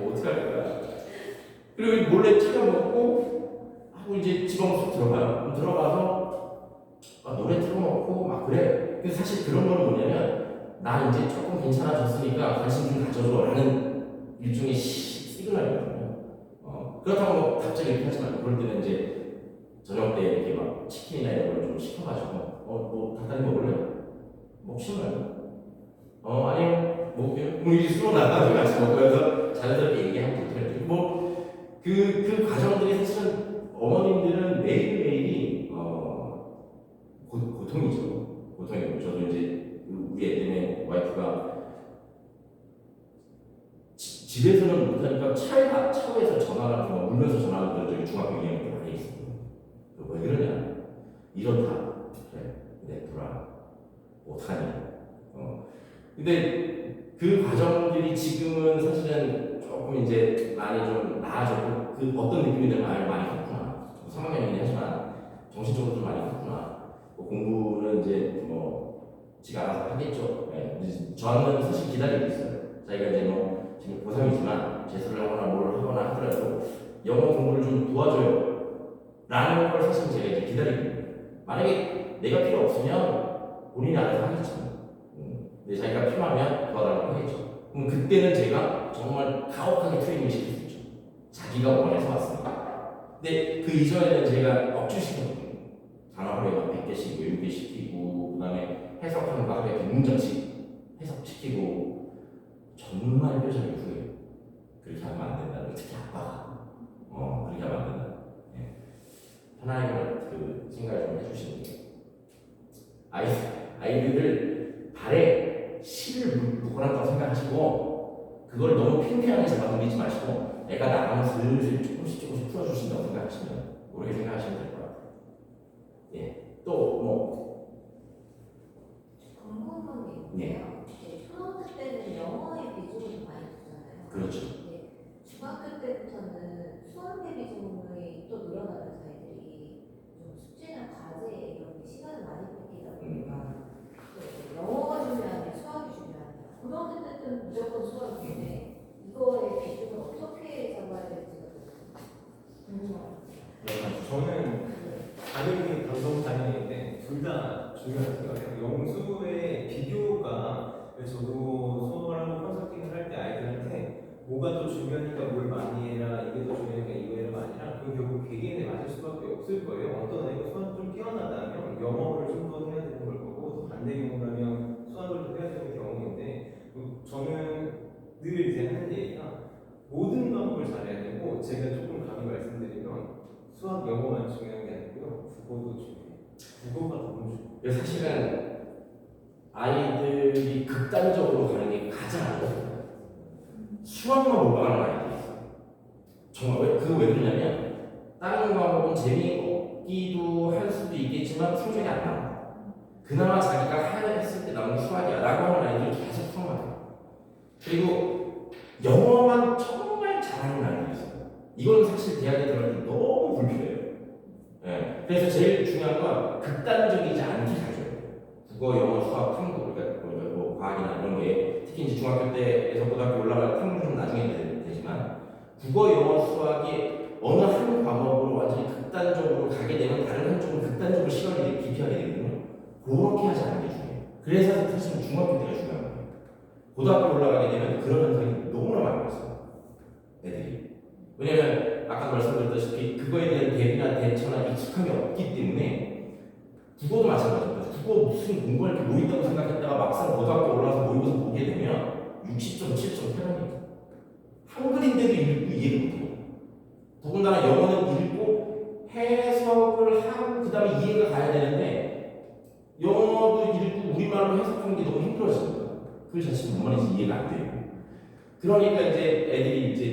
어떻게 할 거야. 그리고 몰래 차려 먹고 하고 이제 지방 속 들어가요. 그럼 들어가서 노래 틀어놓고 막 그래. 근데 사실 그런 거는 뭐냐면 나 이제 조금 괜찮아졌으니까 관심 좀 가져줘 라는 일종의 시그널이거든요. 그렇다고 뭐 갑자기 이렇게 하지 말고 그럴 때는 이제 저녁 때 이렇게 막 치킨이나 이런 걸 좀 시켜가지고 뭐 닭다리 먹을래? 먹지 말고 아니요 먹게요. 우리 술로 나가서 같이 먹으면서 자연스럽게 얘기하면 좋더라고요. 뭐 그 과정들이 사실은 어머님들은 매일매일이 고통이죠. 고통이고 저도 이제 우리 애 때문에 와이프가 집에서는 못하니까 차에서 전화가 울면서 전화가 저기 중학교 2학년 때 많이 있어요. 왜 그러냐? 이렇다. 그래, 냅둬라. 어떡하니? 근데 그 과정들이 지금은 사실은 조금 이제 많이 좀 나아졌고 그 어떤 느낌이 들면 많이 컸구나. 3학년이긴 하지만 정신적으로 좀 많이 컸구나. 공부는 이제 지가 알아서 하겠죠. 저는 사실 기다리고 있어요. 자기가 이제 지금 고3이지만 재수를 하거나 뭘 하거나 하더라도 영어 공부를 좀 도와줘요. 라는 걸 사실 제가 이제 기다리고 있어요. 만약에 내가 필요 없으면 본인이 알아서 하겠죠. 근데 자기가 필요하면 도와달라고 하겠죠. 그럼 그때는 제가 정말 가혹하게 트레이닝 시킬 수 있죠. 자기가 원해서 왔으니까. 근데 그 이전에는 제가 억지시켰거든요. 단어 하루에 막 100개씩 외우게 시키고, 그 다음에 해석하는 거 하루에 100문장씩 해석시키고, 정말 뼈저리 후회해요. 그렇게 하면 안 된다는, 특히 아빠가. 그렇게 하면 안 된다. 예. 하나님은 그 생각을 좀 해주시는 게, 아이들을 발에 실을 묶어놨다고 생각하시고, 그걸 너무 팽팽하게 잡아당기지 마시고, 애가 나가면 슬슬 조금씩 풀어주신다고 생각하시면, 그렇게 생각하시면 될 것 같아요. 예. 또, 궁금한 게 있는데요. 이제 초등학교 때는 영어의 비중을 좀 많이 두잖아요. 그렇죠. 이제 중학교 때부터는 수학의 비중이 또 늘어나면서 아이들이 좀 숙제나 과제 이런 게 시간을 많이 뺏기다 보니까 또 이제 영어가 중요하냐 수학이 중요하냐. 고등학교 때는 무조건 수학인데 이거의 비중을 어떻게 잡아야 될지가 좀 궁금해요. 저는 당연히 방송 단연인데 둘 다 중요하다고 생각해요. 영수의 비교가 저도 수업을 하고 컨설팅을 할 때 아이들한테 뭐가 더 중요하니까 뭘 많이 해라, 이게 더 중요하니까 이거 해라가 아니라 그 결국 개개인에 맞을 수밖에 없을 거예요. 어떤 아이가 수학 좀 뛰어나다면 영어를 좀 더 해야 되는 걸 거고 또 반대 경우라면 수학을 더 해야 되는 경우인데 저는 늘 이제 하는 얘기가 모든 과목을 잘해야 되고 제가 조금 감히 말씀드리면 수학, 영어만 중요한 게 아니고요. 국어도 중요해요. 국어가 너무 중요해요. 그래서 사실은 아이들이 극단적으로 가는 게 가장 안 좋아요. 수학만 몰빵하는 아이들이 있어요. 정말 왜 그러냐면 다른 과목은 재미없기도 할 수도 있겠지만 성적이 안 나와. 그나마 자기가 했을 때 나오는 수학이야 라고 하는 아이들이 계속 수학만 해요. 그리고 영어만 정말 잘하는 아이들이 있어요. 이건 사실 대학에 들어갈 때 너무 불필요해요. 예. 그래서 제일 중요한 건 극단적이지 않게 가져야 돼요. 국어, 영어, 수학, 탐구, 그러니까 뭐 과학이나 이런 게 특히 이제 중학교 때에서 고등학교 올라갈 탐구는 좀 나중에 되지만 국어, 영어, 수학이 어느 한 과목으로 완전히 극단적으로 가게 되면 다른 한쪽은 극단적으로 시간이 기피하게 되거든요. 그렇게 하지 않는 게 중요해요. 그래서 사실 중학교 때가 중요한 거예요. 고등학교 올라가게 되면 그런 현상이 너무나 많이 왔어요. 애들이. 왜냐면 아까 말씀드렸다시피 그거에 대한 대비나 대처나 익숙함이 없기 때문에 국어도 마찬가지입니다. 국어 무슨 공부할 게 뭐 있다고 생각했다가 막상 고등학교 올라와서 모의고사 보게 되면 60.7점 태반이에요. 한글인데도 읽고 이해를 못해요. 더군다나 영어는 읽고 해석을 하고 그 다음에 이해가 가야 되는데 영어도 읽고 우리말로 해석하는 게 너무 힘들어집니다. 그 자체는 뭔 말인지 이해가 안 돼요. 그러니까 이제 애들이 이제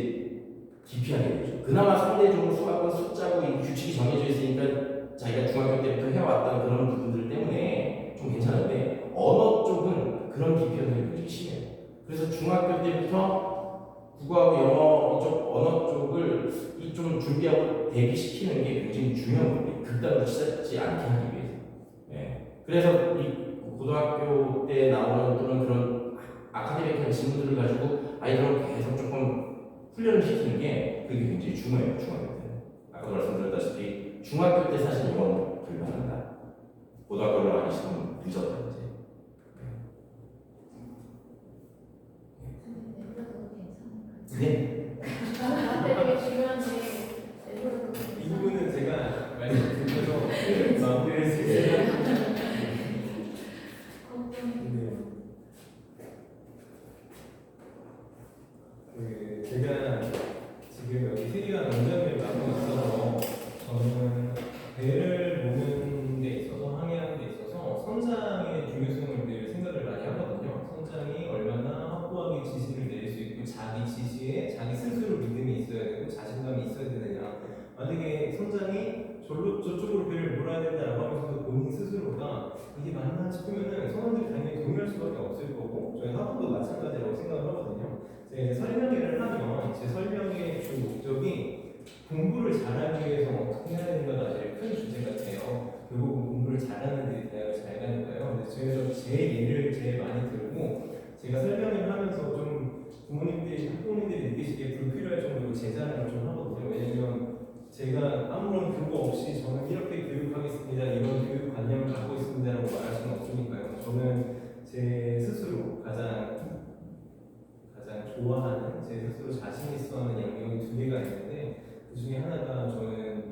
기피하게 되죠. 그나마 상대적으로 수학은 숫자고 이 규칙이 정해져 있으니까 자기가 중학교 때부터 해왔던 그런 부분들 때문에 좀 괜찮은데 언어 쪽은 그런 기피 현상이 굉장히 심해요. 그래서 중학교 때부터 국어하고 영어 이쪽 언어 쪽을 좀 준비하고 대비시키는 게 굉장히 중요한 겁니다. 극단으로 치닫지 않게 하기 위해서. 네. 그래서 이 고등학교 때 나오는 또는 그런 아카데믹한 질문들을 가지고 아이들은 계속 조금 훈련을 시키는 게 그게 굉장히 중요해요. 중학교 때는. 아까 말씀드렸다시피 중학교 때 사실 이건 불가능하다. 고등학교 올라가기 시작하면 늦었다 이제. 네. 나한테 되게 중요한데 내부는 이 부분은 제가 말씀드려서 마무리할 수 있어요. 제가 지금 여기 세계관 원장님을 맡고 있어서 저는 배를 보는 데 있어서 항해하는 데 있어서 선장의 중요성을 늘 생각을 많이 하거든요. 선장이 얼마나 확고하게 지시를 내릴 수 있고 자기 지시에 자기 스스로 믿음이 있어야 되고 자신감이 있어야 되느냐. 만약에 선장이 저쪽으로 배를 몰아야 된다라고 하면서도 본인 스스로가 이게 맞나 싶으면은 선원들이 당연히 동의할 수밖에 없을 거고 저희 학원도 마찬가지라고 생각을 하거든요. 제가 이제 설명회를 하면 제 설명의 주 목적이 공부를 잘하기 위해서 어떻게 해야 되는가가 제일 큰 주제 같아요. 결국은 공부를 잘하는 데 대학을 잘 가는 거예요. 근데 제가 제 예를 제일 많이 들고 제가 설명을 하면서 좀 부모님들이 학부모님들이 느끼시기에 불필요할 정도로 제자를 좀 하거든요. 왜냐면 제가 아무런 근거 없이 저는 이렇게 교육하겠습니다. 이런 교육 관념을 갖고 있습니다라고 말할 수는 없으니까요. 저는 제 스스로 가장 좋아하는, 제 스스로 자신 있어 하는 영역이 두 개가 있는데, 그 중에 하나가 저는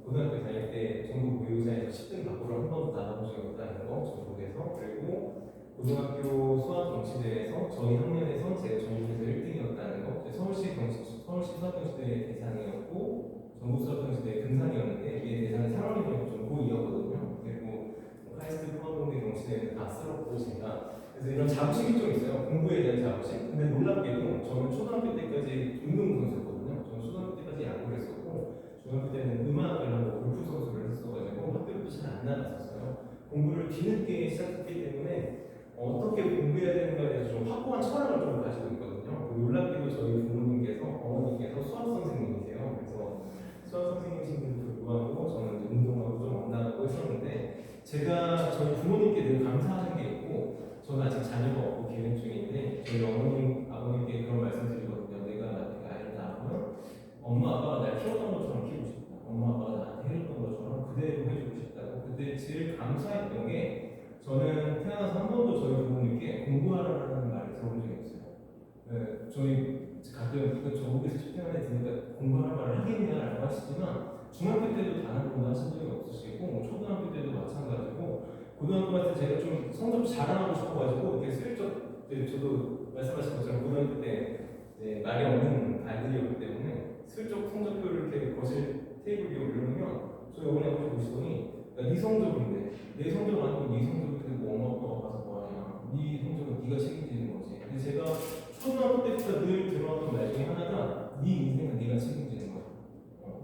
고등학교 다닐 때 전국 무효자에서 10등 밖으로 한 번도 나가본 적이 없다는 거, 전국에서. 그리고 고등학교 수학 경시대회에서 저희 학년에서 제가 전국에서 1등이었다는 거. 서울시 수학 경시대회 대상이었고 전국 수학 경시대회 금상이었는데 이게 대상이 상황이면 좀 고이었거든요. 그리고 카이스트 포항동대 경시대회는 다 쓸었고 제가. 그래서 이런 자부심이 좀 있어요. 공부에 대한 자부심. 근데 놀랍게도 저는 초등학교 때까지 운동선수였거든요. 저는 초등학교 때까지 야구를 했었고 중학교 때는 음악을 하고 골프 선수를 했어가지고 학교도 잘 안 나갔었어요. 공부를 뒤늦게 시작했기 때문에 어떻게 공부해야 되는가에 대해서 좀 확고한 철학을 좀 가지고 있거든요. 놀랍게도 저희 부모님께서 어머니께서 수학 선생님이세요. 그래서 수학 선생님이신데도 불구하고 저는 운동하고 좀 엇나가고 했었는데 제가 저희 부모님께 늘 감사하는 게 있고 저는 아직 자녀가 없고 계획 중인데 저희 어머님, 아버님께 그런 말씀 드리거든요. 내가 나중에 아이를 낳으면 엄마 아빠가 날 키웠던 것처럼 키우고 싶다. 엄마 아빠가 나한테 해줬던 것처럼 그대로 해주고 싶다고. 그때 제일 감사했던 게 저는 태어나서 한 번도 저희 부모님께 공부하라는 말을 들어본 적이 없어요. 네, 저희 가끔 저국에서 10대 안에 드니까 공부하라는 말을 하겠냐라고 하시지만 중학교 때도 단 한 번도 하신 적이 없으시고 뭐 초등학교 때도 마찬가지고 고등학교 같은 제가 좀 성적 자랑하고 싶어가지고 이렇게 슬쩍 저도 말씀하신 것처럼 고등학교 때 말이 없는 아이들이었기 때문에 슬쩍 성적표를 이렇게 거실 테이블 위에 올려놓으면 저희 어머니 아버지 보시더니 야, 네 성적인데 내 성적 아니고 네 성적인데 뭐 엄마 아빠가 가서 뭐하냐 네 성적은 네가 책임지는 거지. 근데 제가 초등학교 때부터 늘 들어왔던 말 중에 하나가 네 인생은 네가 책임지는 거야.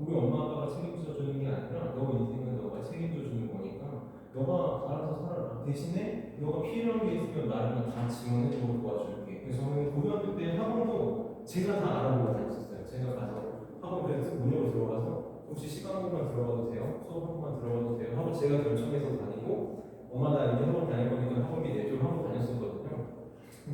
우리 엄마 아빠가 책임져 주는 게 아니라 너 인생은 너가 책임져 주는 거니까 너가 알아서 살아라. 대신에 너가 필요한 게 있으면 말하면 다 지원해주고 도와줄게. 그래서 저는 고등학교 때 학원도 제가 다 알아보고 다녔었어요. 제가 가서 학원 그래서 문으로 들어가서 혹시 시간 한 번만 들어가도 돼요? 수업 한 번만 들어가도 돼요? 하고 제가 결정해서 다니고 엄마 나 이제 학원 다닐 거니까 학원비 내줘 하고 다녔었거든요.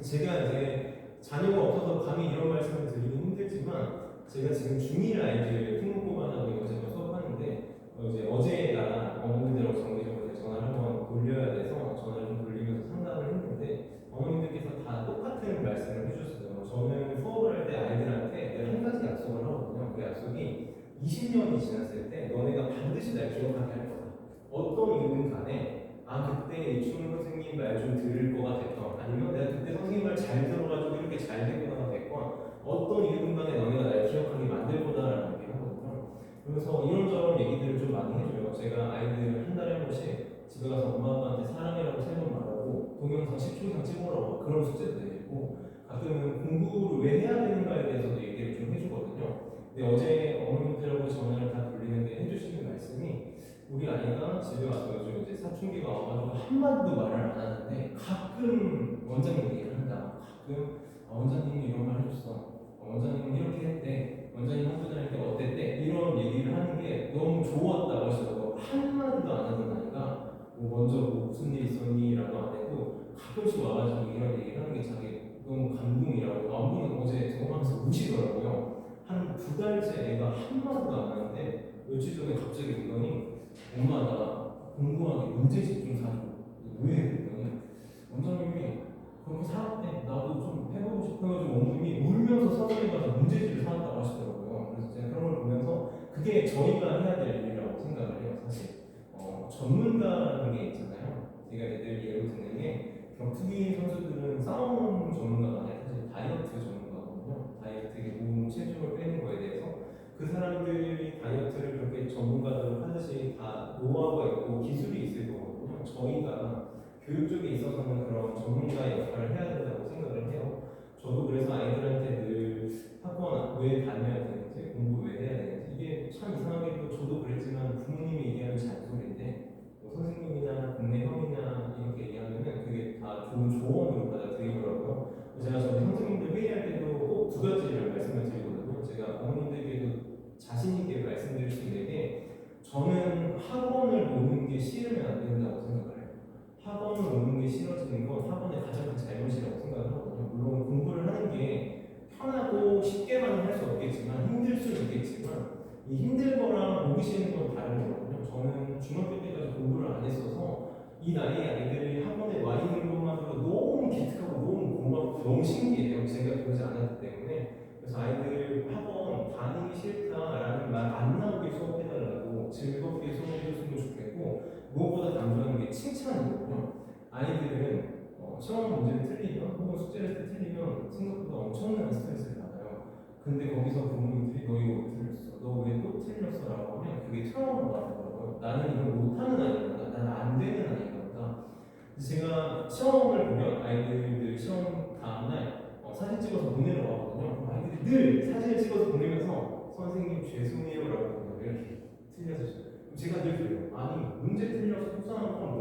제가 이제 자녀가 없어서 감히 이런 말씀을 드리긴 힘들지만 제가 지금 중1 아이들 특목고반하고 이거 제가 수업하는데 이제 어제 나 어머님들하고 정기적으로 전화를 한번 돌려야 돼서 전화를 좀 돌리면서 상담을 했는데 어머님들께서 다 똑같은 말씀을 해주셨어요. 저는 수업을 할 때 아이들한테 내가 한 가지 약속을 하거든요. 그 약속이 20년이 지났을 때 너네가 반드시 날 기억하게 할 거다. 어떤 이유든 간에 그때 이충 선생님 말 좀 들을 거가 됐건 아니면 내가 그때 선생님 말 잘 들어가지고 이렇게 잘 되거나 됐건 어떤 이유든 간에 너네가 날 기억하게 만들 거다라는 얘기를 하거든요. 그래서 이런저런 얘기들을 좀 많이 해줘요. 제가 아이들 한 달에 한 번씩 집에 가서 엄마 아빠한테 사랑해라고 3번 말하고 동영상 10초 이상 찍어라고 그런 숙제도 내주고 가끔은 공부를 왜 해야 되는가에 대해서도 얘기를 좀 해주거든요. 근데 어제 어머님들하고 전화를 다 돌리는데 해주시는 말씀이 우리 아이가 집에 와서 요즘 이제 사춘기가 와가지고 한마디도 말을 안 하는데 가끔 원장님 얘기를 한다. 가끔 원장님이 이런 말 해줬어. 원장님은 이렇게 했대. 원장님 학교 다닐 때 어땠대? 이런 얘기를 하는 게 너무 좋았다고 하시더라고. 한마디도 안 하던 아이가 먼저 무슨 일 있었니? 라고 안 해도 가끔씩 와가지고 이런 얘기를 하는 게 자기 너무 감동이라고. 안부는 어제 전화하면서 우시더라고요. 한 2달째 애가 한마디도 안 하는데 며칠 전에 갑자기 오더니 엄마 나 공부하기 문제집 좀 사줘. 왜? 그랬더니 원장님이 그렇게 살았대. 나도 좀 해보고 싶어가지고 어머님이 울면서 서점에 가서 문제집을 사왔다고 하시더라고요. 그래서 제가 그런 걸 보면서 그게 저희가 해야 될 일이라고 생각을 해요. 사실 전문가라는 게 있잖아요. 제가 늘 예로 드는 게 격투기 선수들은 싸움 전문가가 아니라 사실 다이어트 전문가거든요. 다이어트의 몸 체중을 빼는 거에 대해서 그 사람들이 다이어트를 그렇게 전문가들 하듯이 다 노하우가 있고 기술이 있을 거거든요. 저희가 교육 쪽에 있어서는 그런 전문가의 역할을 해야 된다고 생각을 해요. 저도 그래서 아이들한테 늘 학원 왜 다녀야 되는지, 공부 왜 해야 되는지, 이게 참 이상하게도 저도 그랬지만 부모님이 얘기하는 잔소리인데 뭐 선생님이나 동네 형이나 이렇게 얘기하면은 그게 다 좋은 조언으로 받아들이더라고요. 제가 저희 선생님들 회의할 때도 꼭 2가지를 말씀을 드리거든요. 제가 어머님들께도 자신있게 말씀드릴 수 있는 게 저는 학원을 오는 게 싫으면 안 된다고 생각을 해요. 학원을 오는 게 싫어지는 건 학원의 가장 큰 잘못이라고 생각을 하거든요. 물론 공부를 하는 게 편하고 쉽게만 할 수 없겠지만 힘들 수는 있겠지만 이 힘든 거랑 보기 싫은 건 다른 거거든요. 저는 중학교 때까지 공부를 안 했어서 이 나이에 아이들이 학원에 와 있는 것만으로 너무 너무 신기해요. 제가 그러지 않았기 때문에. 그래서 아이들 학원 다니기 싫다라는 말 안 나오게 수업해달라고 즐겁게 수업해줬으면 좋겠고 무엇보다 강조하는 게 칭찬이거든요. 아이들은 시험 문제를 틀리면 혹은 숙제를 틀리면 생각보다 엄청난 스트레스를 받아요. 근데 거기서 부모님들이 너 이거 왜 틀렸어? 너 왜 또 틀렸어? 라고 하면 그게 트라우마가 되더라고요. 나는 이걸 못하는 아이구나. 나는 안 되는 아이구나. 제가 시험을 보면 아이들 시험 다음날 사진 찍어서 보내러 가거든요. 그럼 아이들이 늘 사진을 찍어서 보내면서 선생님 죄송해요 라고 이렇게 틀려서 제가 늘 그래요. 아니 문제 틀려서 속상한 건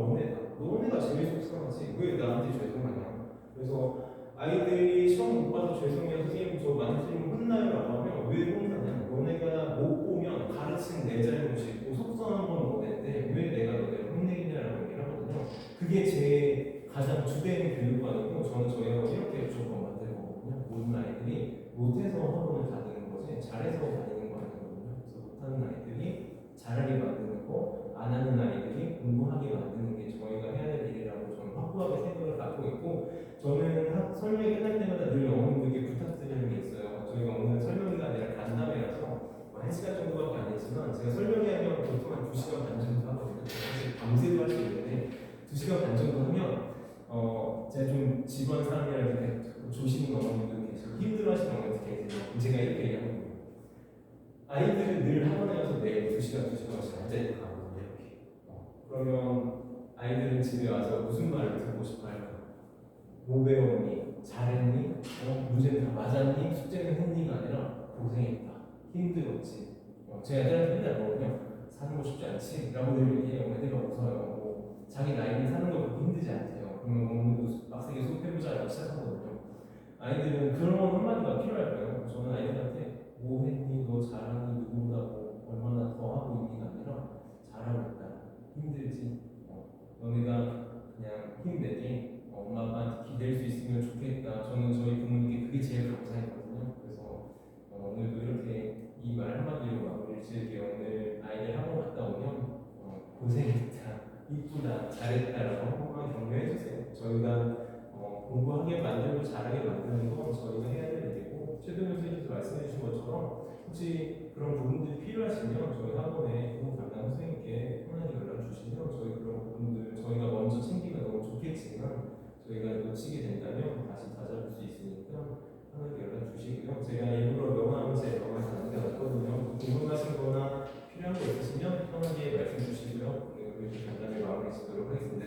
너네가 제일 속상하지 왜 나한테 죄송하냐. 그래서 아이들이 시험 못 봐서 죄송해요 선생님 저 많이 틀리면 혼나요 라고 하면 왜 혼나냐. 너네가 못 보면 가르친 내 잘못이고 속상한 건 너네인데 왜 내가 너네를 혼내기냐라고 얘기를 하거든요. 그게 제 가장 주된 교육관이고 저는 저희하고 이렇게 조금 만들 거거든요. 모든 아이들이 못해서 학원을 다니는 거지 잘해서 다니는 거 아니거든요. 그래서 못하는 아이들이 잘하게 만드는 거, 안 하는 아이들이 공부하게 만드는 게 저희가 해야 될 일이라고 저는 확고하게 생각을 갖고 있고 저는 설명이 끝날 때마다 늘 어머님들께 부탁드리는 게 있어요. 저희가 오늘 설명회가 아니라 간담회라서 1시간 정도밖에 안 했지만 제가 설명회 하면 보통 한 2시간 반 정도 하거든요. 사실 밤새도 할 수 있는데 2시간 반 정도 하면 제가 좀 집안 사람이랑 이렇게 조시는 어머님도 계시고 힘들어하시는 어머님도 계세요. 제가 이렇게 얘기하거든요. 아이들은 늘 학원에 가서 매일 2시간씩 앉아있고 가거든요. 이렇게. 그러면 아이들은 집에 와서 무슨 말을 듣고 싶어 할까? 뭐 배웠니? 잘했니? 문제는 다 맞았니? 숙제는 했니가 아니라 고생했다. 힘들었지. 제 애들한테 맨날 그러거든요. 사는 거 쉽지 않지? 라고 늘 얘기해요. 애들가 웃어요. 뭐 자기 나이는 사는 거 그렇게 힘들지 않대요. 그러면 오늘도 빡세게 수업해보자 라고 시작하거든요. 아이들은 그런 한마디가 필요할 거예요. 저는 아이들한테 뭐 했니? 너 잘하니? 누구보다 뭐 얼마나 더 하고 있니가 아니라 잘하고 있다. 힘들지? 너네가 그냥 힘내게 엄마 아빠한테 기댈 수 있으면 좋겠다. 저는 저희 부모님께 그게 제일 감사했거든요. 그래서 오늘도 이렇게 이 말 한마디로 마무리를 지을게요. 오늘 아이들 학원 갔다 오면 고생했다, 이쁘다, 잘했다라고 한 번만 격려해주세요. 저희가 공부하게 만들고 잘하게 만드는 건 저희가 해야 될 일이고 최동 선생님도 말씀해 주신 것처럼 혹시 그런 부분들이 필요하시면 저희 학원에 공부 담당 선생님께 편하게 연락 주시면 저희 그런 부분들 저희가 먼저 챙기면 너무 좋겠지만 저희가 놓치게 된다면 다시 찾아볼 수 있으니까 편하게 연락 주시고요. 제가 일부러 명함 제 명함 남겨놨거든요. 궁금하신 거나 필요한 거 있으시면 편하게 말씀 주시고요. 그리고 이렇게 간단히 마무리 짓도록 하겠습니다.